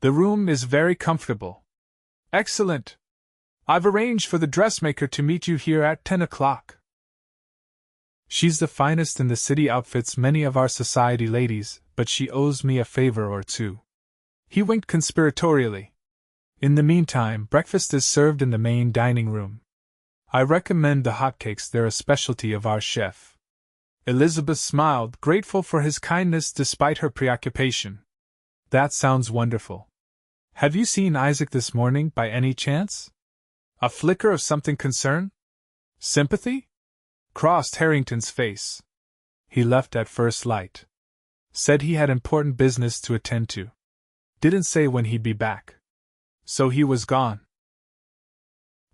Speaker 1: The room is very comfortable. Excellent. I've arranged for the dressmaker to meet you here at 10 o'clock. She's the finest in the city, outfits many of our society ladies, but she owes me a favor or two. He winked conspiratorially. In the meantime, breakfast is served in the main dining room. I recommend the hotcakes, they're a specialty of our chef. Elizabeth smiled, grateful for his kindness despite her preoccupation. That sounds wonderful. Have you seen Isaac this morning by any chance? A flicker of something concern? Sympathy? Crossed Harrington's face. He left at first light. Said he had important business to attend to. Didn't say when he'd be back. So he was gone.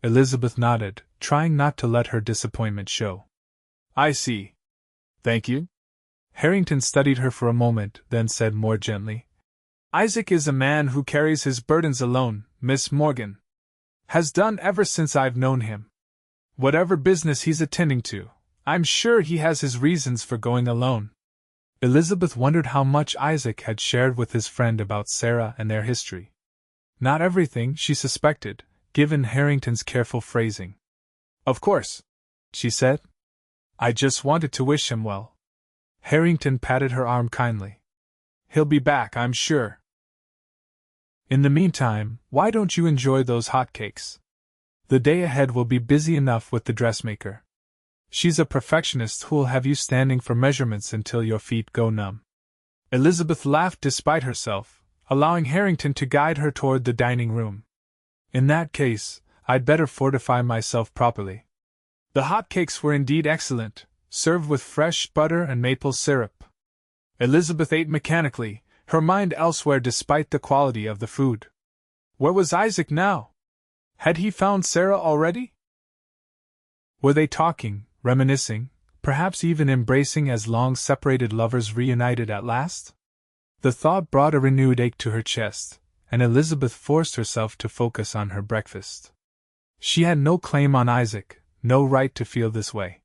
Speaker 1: Elizabeth nodded, trying not to let her disappointment show. I see. Thank you. Harrington studied her for a moment, then said more gently, Isaac is a man who carries his burdens alone, Miss Morgan. Has done ever since I've known him. Whatever business he's attending to, I'm sure he has his reasons for going alone. Elizabeth wondered how much Isaac had shared with his friend about Sarah and their history. Not everything, she suspected, given Harrington's careful phrasing. Of course, she said. I just wanted to wish him well. Harrington patted her arm kindly. He'll be back, I'm sure. In the meantime, why don't you enjoy those hotcakes? The day ahead will be busy enough with the dressmaker. She's a perfectionist who'll have you standing for measurements until your feet go numb. Elizabeth laughed despite herself, allowing Harrington to guide her toward the dining room. In that case, I'd better fortify myself properly. The hotcakes were indeed excellent, served with fresh butter and maple syrup. Elizabeth ate mechanically, her mind elsewhere despite the quality of the food. Where was Isaac now? Had he found Sarah already? Were they talking, reminiscing, perhaps even embracing as long-separated lovers reunited at last? The thought brought a renewed ache to her chest, and Elizabeth forced herself to focus on her breakfast. She had no claim on Isaac, no right to feel this way.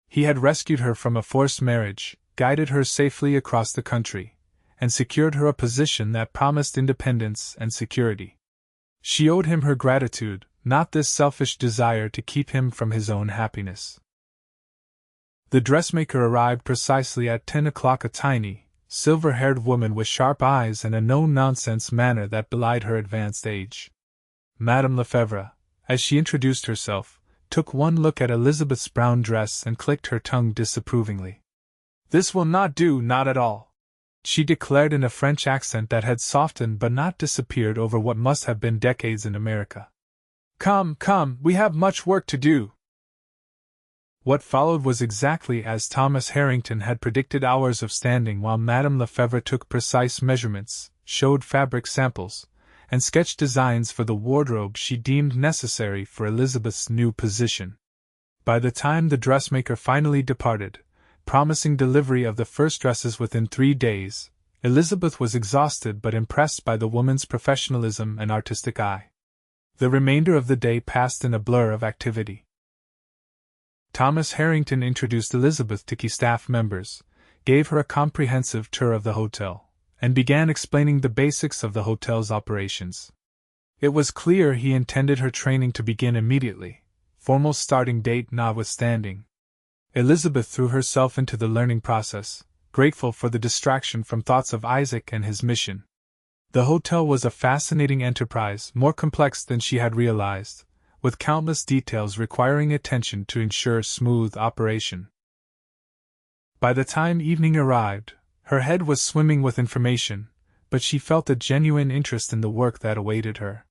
Speaker 1: He had rescued her from a forced marriage, guided her safely across the country, and secured her a position that promised independence and security. She owed him her gratitude, not this selfish desire to keep him from his own happiness. The dressmaker arrived precisely at 10 o'clock, a tiny, silver-haired woman with sharp eyes and a no-nonsense manner that belied her advanced age. Madame Lefebvre, as she introduced herself, took one look at Elizabeth's brown dress and clicked her tongue disapprovingly. This will not do, not at all, she declared in a French accent that had softened but not disappeared over what must have been decades in America. Come, come, we have much work to do. What followed was exactly as Thomas Harrington had predicted. Hours of standing while Madame Lefebvre took precise measurements, showed fabric samples, and sketched designs for the wardrobe she deemed necessary for Elizabeth's new position. By the time the dressmaker finally departed, promising delivery of the first dresses within 3 days, Elizabeth was exhausted but impressed by the woman's professionalism and artistic eye. The remainder of the day passed in a blur of activity. Thomas Harrington introduced Elizabeth to key staff members, gave her a comprehensive tour of the hotel, and began explaining the basics of the hotel's operations. It was clear he intended her training to begin immediately, formal starting date notwithstanding. Elizabeth threw herself into the learning process, grateful for the distraction from thoughts of Isaac and his mission. The hotel was a fascinating enterprise, more complex than she had realized, with countless details requiring attention to ensure smooth operation. By the time evening arrived, her head was swimming with information, but she felt a genuine interest in the work that awaited her.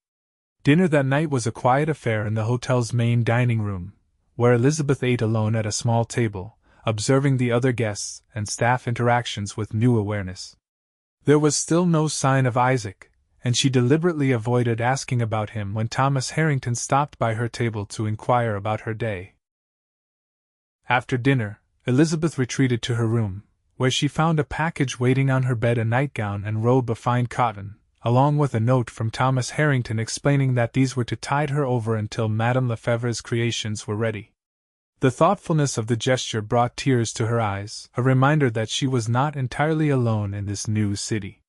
Speaker 1: Dinner that night was a quiet affair in the hotel's main dining room, where Elizabeth ate alone at a small table, observing the other guests and staff interactions with new awareness. There was still no sign of Isaac, and she deliberately avoided asking about him when Thomas Harrington stopped by her table to inquire about her day. After dinner, Elizabeth retreated to her room, where she found a package waiting on her bed, a nightgown and robe of fine cotton, along with a note from Thomas Harrington explaining that these were to tide her over until Madame Lefebvre's creations were ready. The thoughtfulness of the gesture brought tears to her eyes, a reminder that she was not entirely alone in this new city.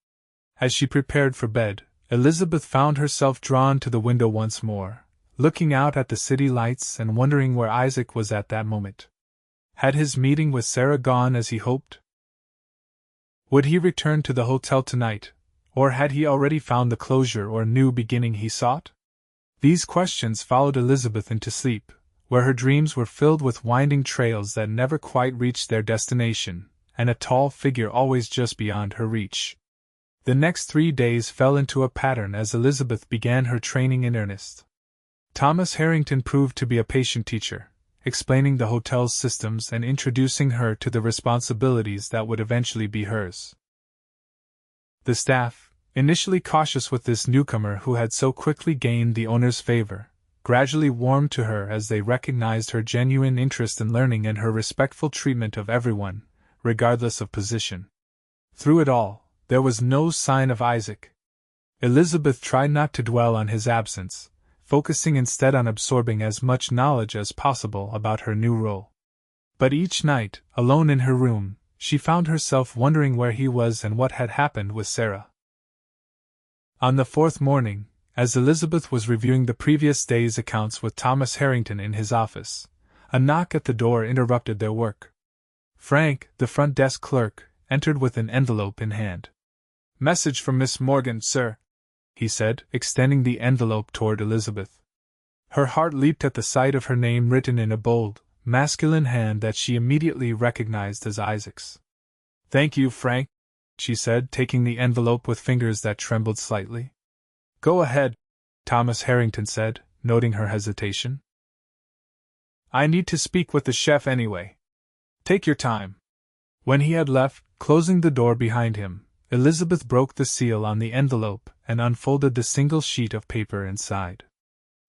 Speaker 1: As she prepared for bed, Elizabeth found herself drawn to the window once more, looking out at the city lights and wondering where Isaac was at that moment. Had his meeting with Sarah gone as he hoped? Would he return to the hotel tonight, Or had he already found the closure or new beginning he sought? These questions followed Elizabeth into sleep, where her dreams were filled with winding trails that never quite reached their destination, and a tall figure always just beyond her reach. The next 3 days fell into a pattern as Elizabeth began her training in earnest. Thomas Harrington proved to be a patient teacher, explaining the hotel's systems and introducing her to the responsibilities that would eventually be hers. The staff, initially cautious with this newcomer who had so quickly gained the owner's favor, gradually warmed to her as they recognized her genuine interest in learning and her respectful treatment of everyone, regardless of position. Through it all, there was no sign of Isaac. Elizabeth tried not to dwell on his absence, focusing instead on absorbing as much knowledge as possible about her new role. But each night, alone in her room, she found herself wondering where he was and what had happened with Sarah. On the 4th morning, as Elizabeth was reviewing the previous day's accounts with Thomas Harrington in his office, a knock at the door interrupted their work. Frank, the front desk clerk, entered with an envelope in hand. "Message from Miss Morgan, sir," he said, extending the envelope toward Elizabeth. Her heart leaped at the sight of her name written in a bold, masculine hand that she immediately recognized as Isaac's. "Thank you, Frank," she said, taking the envelope with fingers that trembled slightly. "Go ahead," Thomas Harrington said, noting her hesitation. "I need to speak with the chef anyway. Take your time." When he had left, closing the door behind him, Elizabeth broke the seal on the envelope and unfolded the single sheet of paper inside.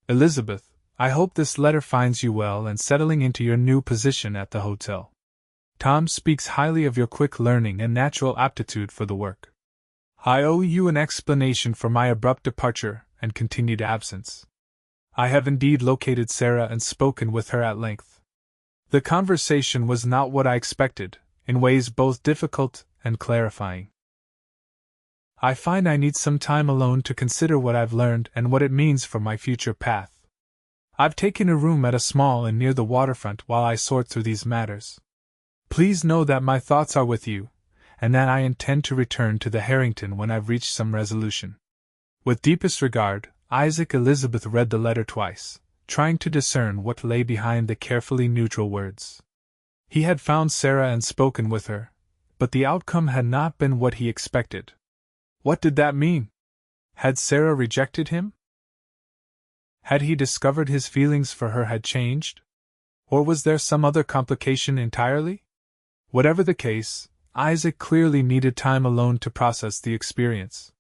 Speaker 1: "Elizabeth, I hope this letter finds you well and settling into your new position at the hotel. Tom speaks highly of your quick learning and natural aptitude for the work. I owe you an explanation for my abrupt departure and continued absence. I have indeed located Sarah and spoken with her at length. The conversation was not what I expected, in ways both difficult and clarifying. I find I need some time alone to consider what I've learned and what it means for my future path. I've taken a room at a small inn near the waterfront while I sort through these matters. Please know that my thoughts are with you, and that I intend to return to the Harrington when I've reached some resolution. With deepest regard, Isaac. Elizabeth read the letter twice, trying to discern what lay behind the carefully neutral words. He had found Sarah and spoken with her, but the outcome had not been what he expected. What did that mean? Had Sarah rejected him? Had he discovered his feelings for her had changed? Or was there some other complication entirely? Whatever the case, Isaac clearly needed time alone to process the experience.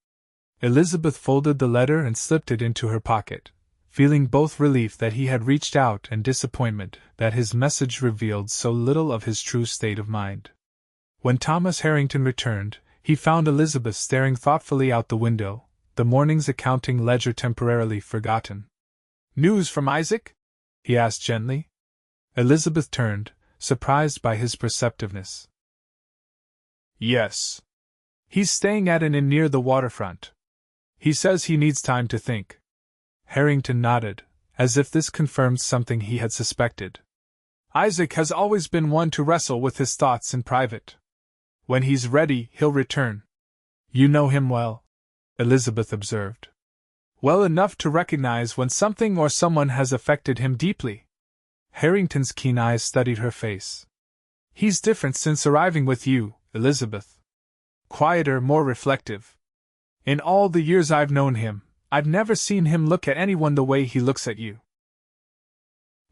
Speaker 1: Elizabeth folded the letter and slipped it into her pocket, feeling both relief that he had reached out and disappointment that his message revealed so little of his true state of mind. When Thomas Harrington returned, he found Elizabeth staring thoughtfully out the window, the morning's accounting ledger temporarily forgotten. "News from Isaac?" he asked gently. Elizabeth turned, surprised by his perceptiveness. "Yes. He's staying at an inn near the waterfront. He says he needs time to think." Harrington nodded, as if this confirmed something he had suspected. "Isaac has always been one to wrestle with his thoughts in private. When he's ready, he'll return." "You know him well," Elizabeth observed. "Well enough to recognize when something or someone has affected him deeply." Harrington's keen eyes studied her face. "He's different since arriving with you, Elizabeth. Quieter, more reflective. In all the years I've known him, I've never seen him look at anyone the way he looks at you."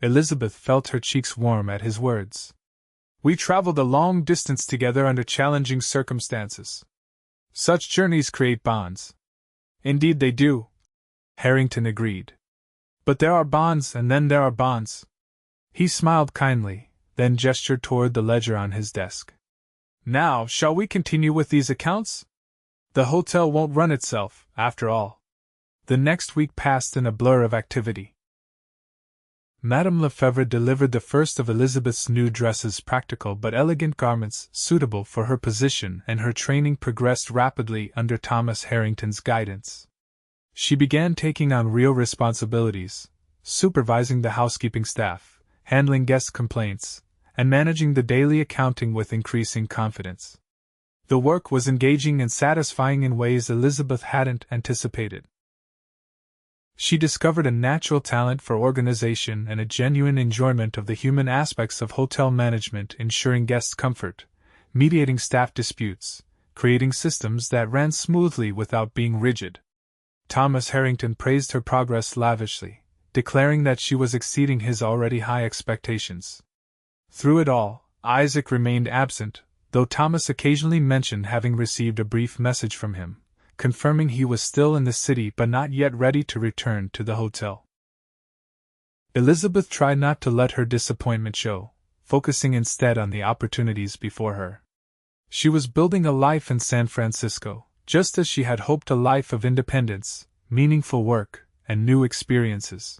Speaker 1: Elizabeth felt her cheeks warm at his words. "We traveled a long distance together under challenging circumstances. Such journeys create bonds." "Indeed they do," Harrington agreed. "But there are bonds and then there are bonds." He smiled kindly, then gestured toward the ledger on his desk. "Now, shall we continue with these accounts? The hotel won't run itself, after all." The next week passed in a blur of activity. Madame Lefebvre delivered the first of Elizabeth's new dresses, practical but elegant garments suitable for her position, and her training progressed rapidly under Thomas Harrington's guidance. She began taking on real responsibilities, supervising the housekeeping staff, handling guest complaints, and managing the daily accounting with increasing confidence. The work was engaging and satisfying in ways Elizabeth hadn't anticipated. She discovered a natural talent for organization and a genuine enjoyment of the human aspects of hotel management, ensuring guest comfort, mediating staff disputes, creating systems that ran smoothly without being rigid. Thomas Harrington praised her progress lavishly, declaring that she was exceeding his already high expectations. Through it all, Isaac remained absent, though Thomas occasionally mentioned having received a brief message from him, confirming he was still in the city but not yet ready to return to the hotel. Elizabeth tried not to let her disappointment show, focusing instead on the opportunities before her. She was building a life in San Francisco, just as she had hoped, a life of independence, meaningful work, and new experiences.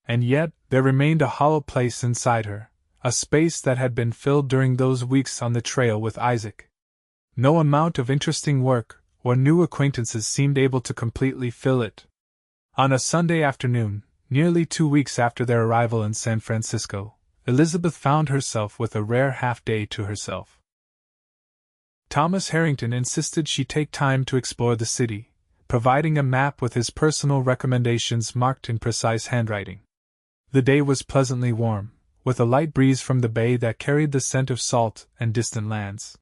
Speaker 1: And yet, there remained a hollow place inside her, a space that had been filled during those weeks on the trail with Isaac. No amount of interesting work or new acquaintances seemed able to completely fill it. On a Sunday afternoon, nearly 2 weeks after their arrival in San Francisco, Elizabeth found herself with a rare half-day to herself. Thomas Harrington insisted she take time to explore the city, providing a map with his personal recommendations marked in precise handwriting. The day was pleasantly warm, with a light breeze from the bay that carried the scent of salt and distant lands.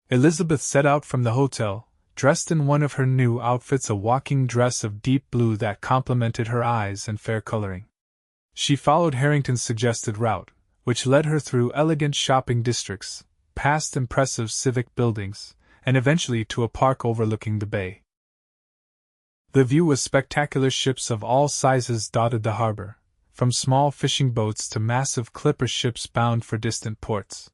Speaker 1: Elizabeth set out from the hotel, dressed in one of her new outfits, a walking dress of deep blue that complemented her eyes and fair coloring. She followed Harrington's suggested route, which led her through elegant shopping districts, past impressive civic buildings, and eventually to a park overlooking the bay. The view was spectacular. Ships of all sizes dotted the harbor, from small fishing boats to massive clipper ships bound for distant ports.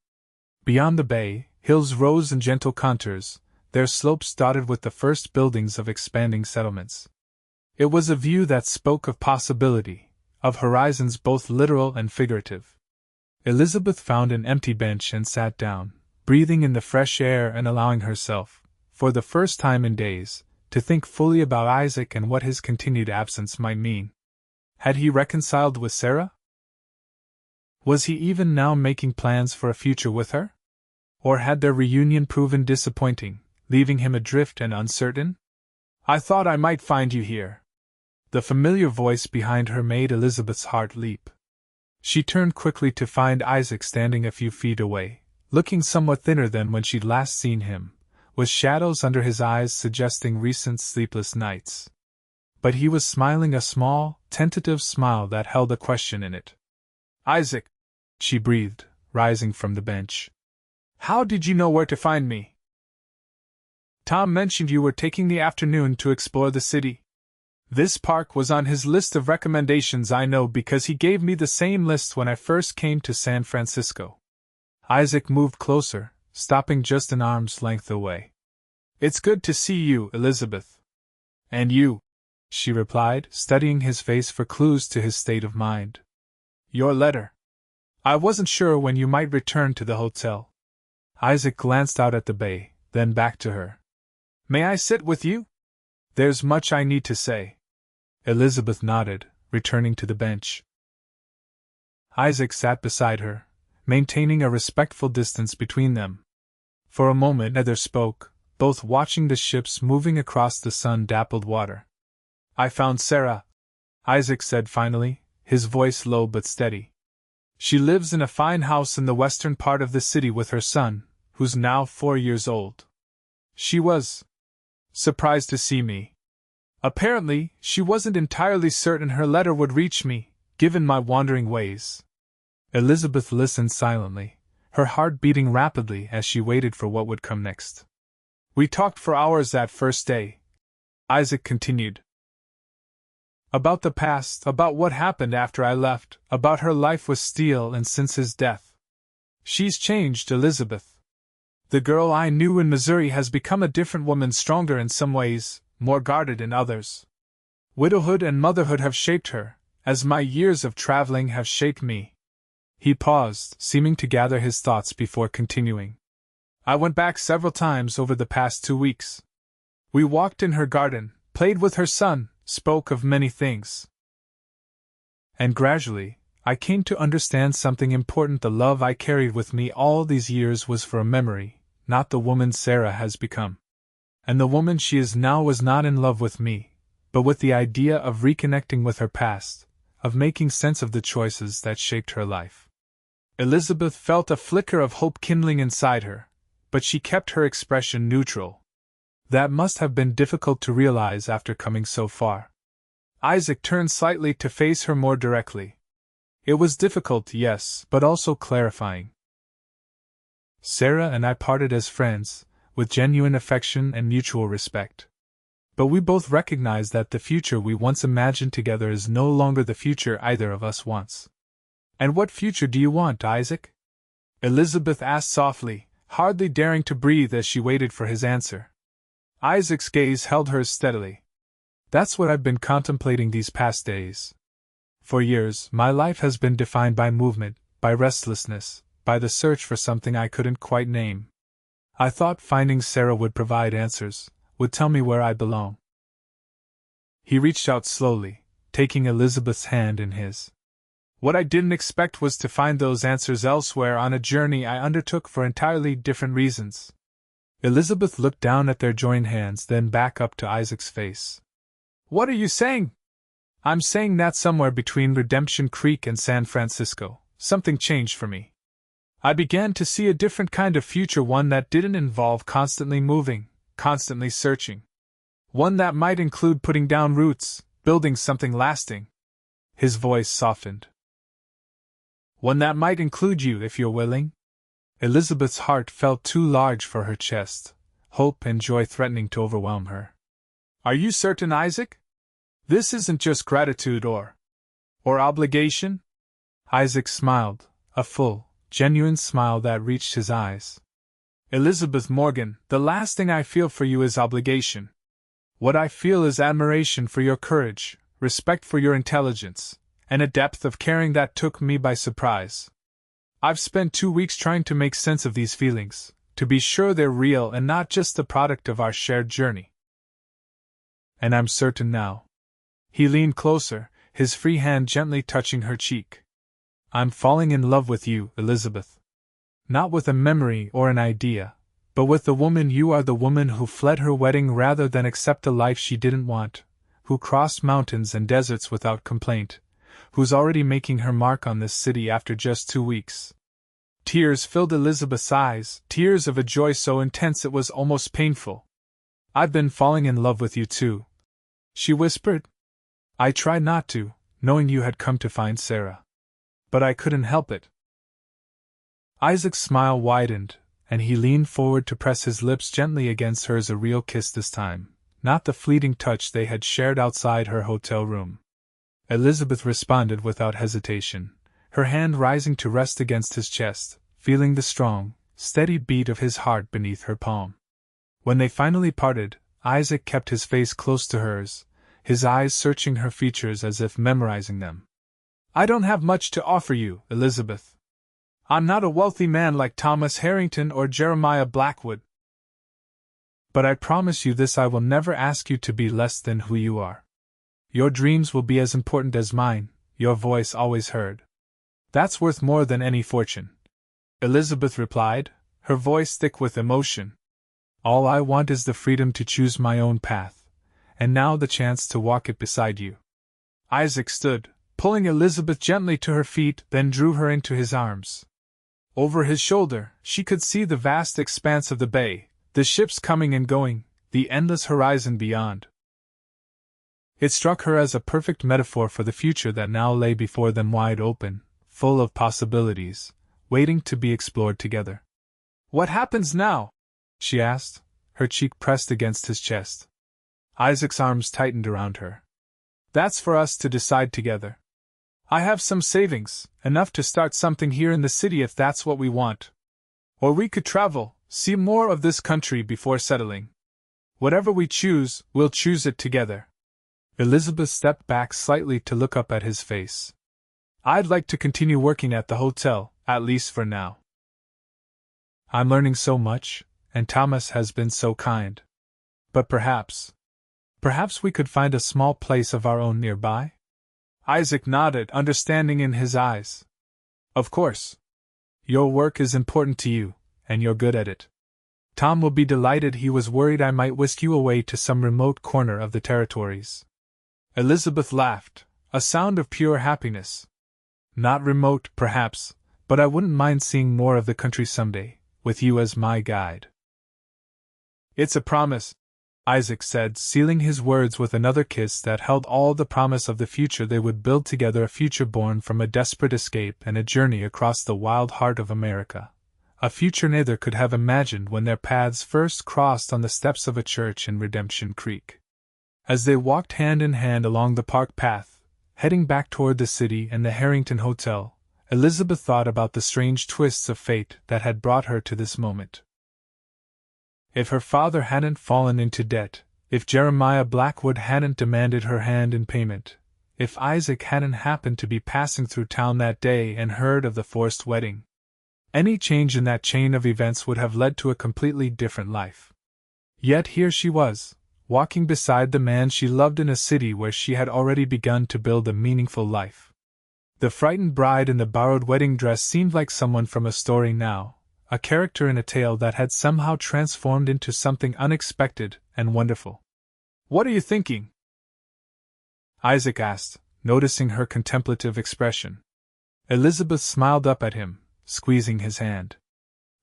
Speaker 1: Beyond the bay, hills rose in gentle contours, their slopes dotted with the first buildings of expanding settlements. It was a view that spoke of possibility, of horizons both literal and figurative. Elizabeth found an empty bench and sat down, breathing in the fresh air and allowing herself, for the first time in days, to think fully about Isaac and what his continued absence might mean. Had he reconciled with Sarah? Was he even now making plans for a future with her? Or had their reunion proven disappointing, leaving him adrift and uncertain? "I thought I might find you here." The familiar voice behind her made Elizabeth's heart leap. She turned quickly to find Isaac standing a few feet away, looking somewhat thinner than when she'd last seen him, with shadows under his eyes suggesting recent sleepless nights. But he was smiling, a small, tentative smile that held a question in it. "Isaac," she breathed, rising from the bench. "How did you know where to find me?" "Tom mentioned you were taking the afternoon to explore the city. This park was on his list of recommendations. I know because he gave me the same list when I first came to San Francisco." Isaac moved closer, stopping just an arm's length away. "It's good to see you, Elizabeth." "And you," she replied, studying his face for clues to his state of mind. "Your letter. I wasn't sure when you might return to the hotel." Isaac glanced out at the bay, then back to her. "May I sit with you? There's much I need to say." Elizabeth nodded, returning to the bench. Isaac sat beside her, maintaining a respectful distance between them. For a moment neither spoke, both watching the ships moving across the sun-dappled water. "I found Sarah," Isaac said finally, his voice low but steady. "She lives in a fine house in the western part of the city with her son, who's now 4 years old. She was surprised to see me. Apparently, she wasn't entirely certain her letter would reach me, given my wandering ways." Elizabeth listened silently, her heart beating rapidly as she waited for what would come next. "We talked for hours that first day," Isaac continued. "About the past, about what happened after I left, about her life with Steele and since his death. She's changed, Elizabeth. The girl I knew in Missouri has become a different woman, stronger in some ways, more guarded in others. Widowhood and motherhood have shaped her, as my years of traveling have shaped me." He paused, seeming to gather his thoughts before continuing. "I went back several times over the past 2 weeks. We walked in her garden, played with her son, spoke of many things. And gradually, I came to understand something important. The love I carried with me all these years was for a memory, not the woman Sarah has become. And the woman she is now was not in love with me, but with the idea of reconnecting with her past, of making sense of the choices that shaped her life. Elizabeth felt a flicker of hope kindling inside her, but she kept her expression neutral. That must have been difficult to realize after coming so far. Isaac turned slightly to face her more directly. It was difficult, yes, but also clarifying. Sarah and I parted as friends, with genuine affection and mutual respect. But we both recognize that the future we once imagined together is no longer the future either of us wants. And what future do you want, Isaac? Elizabeth asked softly, hardly daring to breathe as she waited for his answer. Isaac's gaze held hers steadily. That's what I've been contemplating these past days. For years, my life has been defined by movement, by restlessness, by the search for something I couldn't quite name. I thought finding Sarah would provide answers, would tell me where I belong. He reached out slowly, taking Elizabeth's hand in his. What I didn't expect was to find those answers elsewhere on a journey I undertook for entirely different reasons. Elizabeth looked down at their joined hands, then back up to Isaac's face. What are you saying? I'm saying that somewhere between Redemption Creek and San Francisco, something changed for me. I began to see a different kind of future, one that didn't involve constantly moving, constantly searching. One that might include putting down roots, building something lasting. His voice softened. One that might include you if you're willing. Elizabeth's heart felt too large for her chest, hope and joy threatening to overwhelm her. Are you certain, Isaac? This isn't just gratitude or obligation? Isaac smiled, a full, genuine smile that reached his eyes. Elizabeth Morgan, the last thing I feel for you is obligation. What I feel is admiration for your courage, respect for your intelligence, and a depth of caring that took me by surprise. I've spent 2 weeks trying to make sense of these feelings, to be sure they're real and not just the product of our shared journey. And I'm certain now. He leaned closer, his free hand gently touching her cheek. I'm falling in love with you, Elizabeth. Not with a memory or an idea, but with the woman you are, the woman who fled her wedding rather than accept a life she didn't want, who crossed mountains and deserts without complaint, who's already making her mark on this city after just 2 weeks. Tears filled Elizabeth's eyes, tears of a joy so intense it was almost painful. I've been falling in love with you too, she whispered. I tried not to, knowing you had come to find Sarah. But I couldn't help it. Isaac's smile widened, and he leaned forward to press his lips gently against hers, a real kiss this time, not the fleeting touch they had shared outside her hotel room. Elizabeth responded without hesitation, her hand rising to rest against his chest, feeling the strong, steady beat of his heart beneath her palm. When they finally parted, Isaac kept his face close to hers, his eyes searching her features as if memorizing them. I don't have much to offer you, Elizabeth. I'm not a wealthy man like Thomas Harrington or Jeremiah Blackwood. But I promise you this: I will never ask you to be less than who you are. Your dreams will be as important as mine, your voice always heard. That's worth more than any fortune. Elizabeth replied, her voice thick with emotion. All I want is the freedom to choose my own path, and now the chance to walk it beside you. Isaac stood, pulling Elizabeth gently to her feet, then drew her into his arms. Over his shoulder, she could see the vast expanse of the bay, the ships coming and going, the endless horizon beyond. It struck her as a perfect metaphor for the future that now lay before them, wide open, full of possibilities, waiting to be explored together. What happens now? She asked, her cheek pressed against his chest. Isaac's arms tightened around her. That's for us to decide together. I have some savings, enough to start something here in the city if that's what we want. Or we could travel, see more of this country before settling. Whatever we choose, we'll choose it together. Elizabeth stepped back slightly to look up at his face. I'd like to continue working at the hotel, at least for now. I'm learning so much, and Thomas has been so kind. But perhaps we could find a small place of our own nearby? Isaac nodded, understanding in his eyes. Of course. Your work is important to you, and you're good at it. Tom will be delighted. He was worried I might whisk you away to some remote corner of the territories." Elizabeth laughed, a sound of pure happiness. "Not remote, perhaps, but I wouldn't mind seeing more of the country someday, with you as my guide." "It's a promise," Isaac said, sealing his words with another kiss that held all the promise of the future they would build together, a future born from a desperate escape and a journey across the wild heart of America. A future neither could have imagined when their paths first crossed on the steps of a church in Redemption Creek. As they walked hand in hand along the park path, heading back toward the city and the Harrington Hotel, Elizabeth thought about the strange twists of fate that had brought her to this moment. If her father hadn't fallen into debt, if Jeremiah Blackwood hadn't demanded her hand in payment, if Isaac hadn't happened to be passing through town that day and heard of the forced wedding, any change in that chain of events would have led to a completely different life. Yet here she was, walking beside the man she loved in a city where she had already begun to build a meaningful life. The frightened bride in the borrowed wedding dress seemed like someone from a story now, a character in a tale that had somehow transformed into something unexpected and wonderful. "What are you thinking?" Isaac asked, noticing her contemplative expression. Elizabeth smiled up at him, squeezing his hand.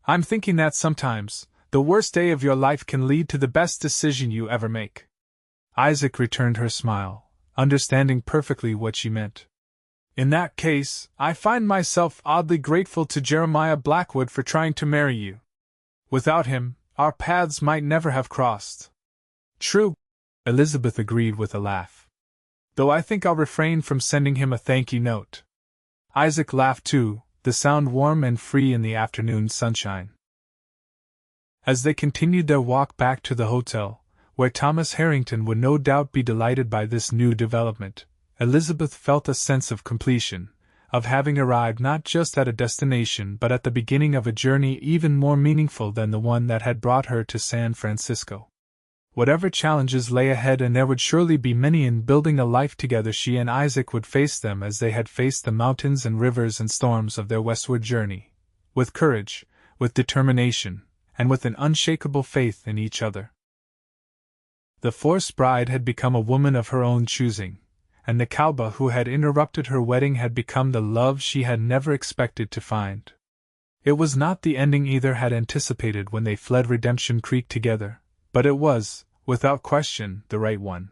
Speaker 1: "I'm thinking that sometimes, the worst day of your life can lead to the best decision you ever make." Isaac returned her smile, understanding perfectly what she meant. "In that case, I find myself oddly grateful to Jeremiah Blackwood for trying to marry you. Without him, our paths might never have crossed." "True," Elizabeth agreed with a laugh. "Though I think I'll refrain from sending him a thank you note." Isaac laughed too, the sound warm and free in the afternoon sunshine. As they continued their walk back to the hotel, where Thomas Harrington would no doubt be delighted by this new development, Elizabeth felt a sense of completion, of having arrived not just at a destination but at the beginning of a journey even more meaningful than the one that had brought her to San Francisco. Whatever challenges lay ahead, and there would surely be many in building a life together, she and Isaac would face them as they had faced the mountains and rivers and storms of their westward journey, with courage, with determination, and with an unshakable faith in each other. The forced bride had become a woman of her own choosing, and the cowboy who had interrupted her wedding had become the love she had never expected to find. It was not the ending either had anticipated when they fled Redemption Creek together, but it was, without question, the right one.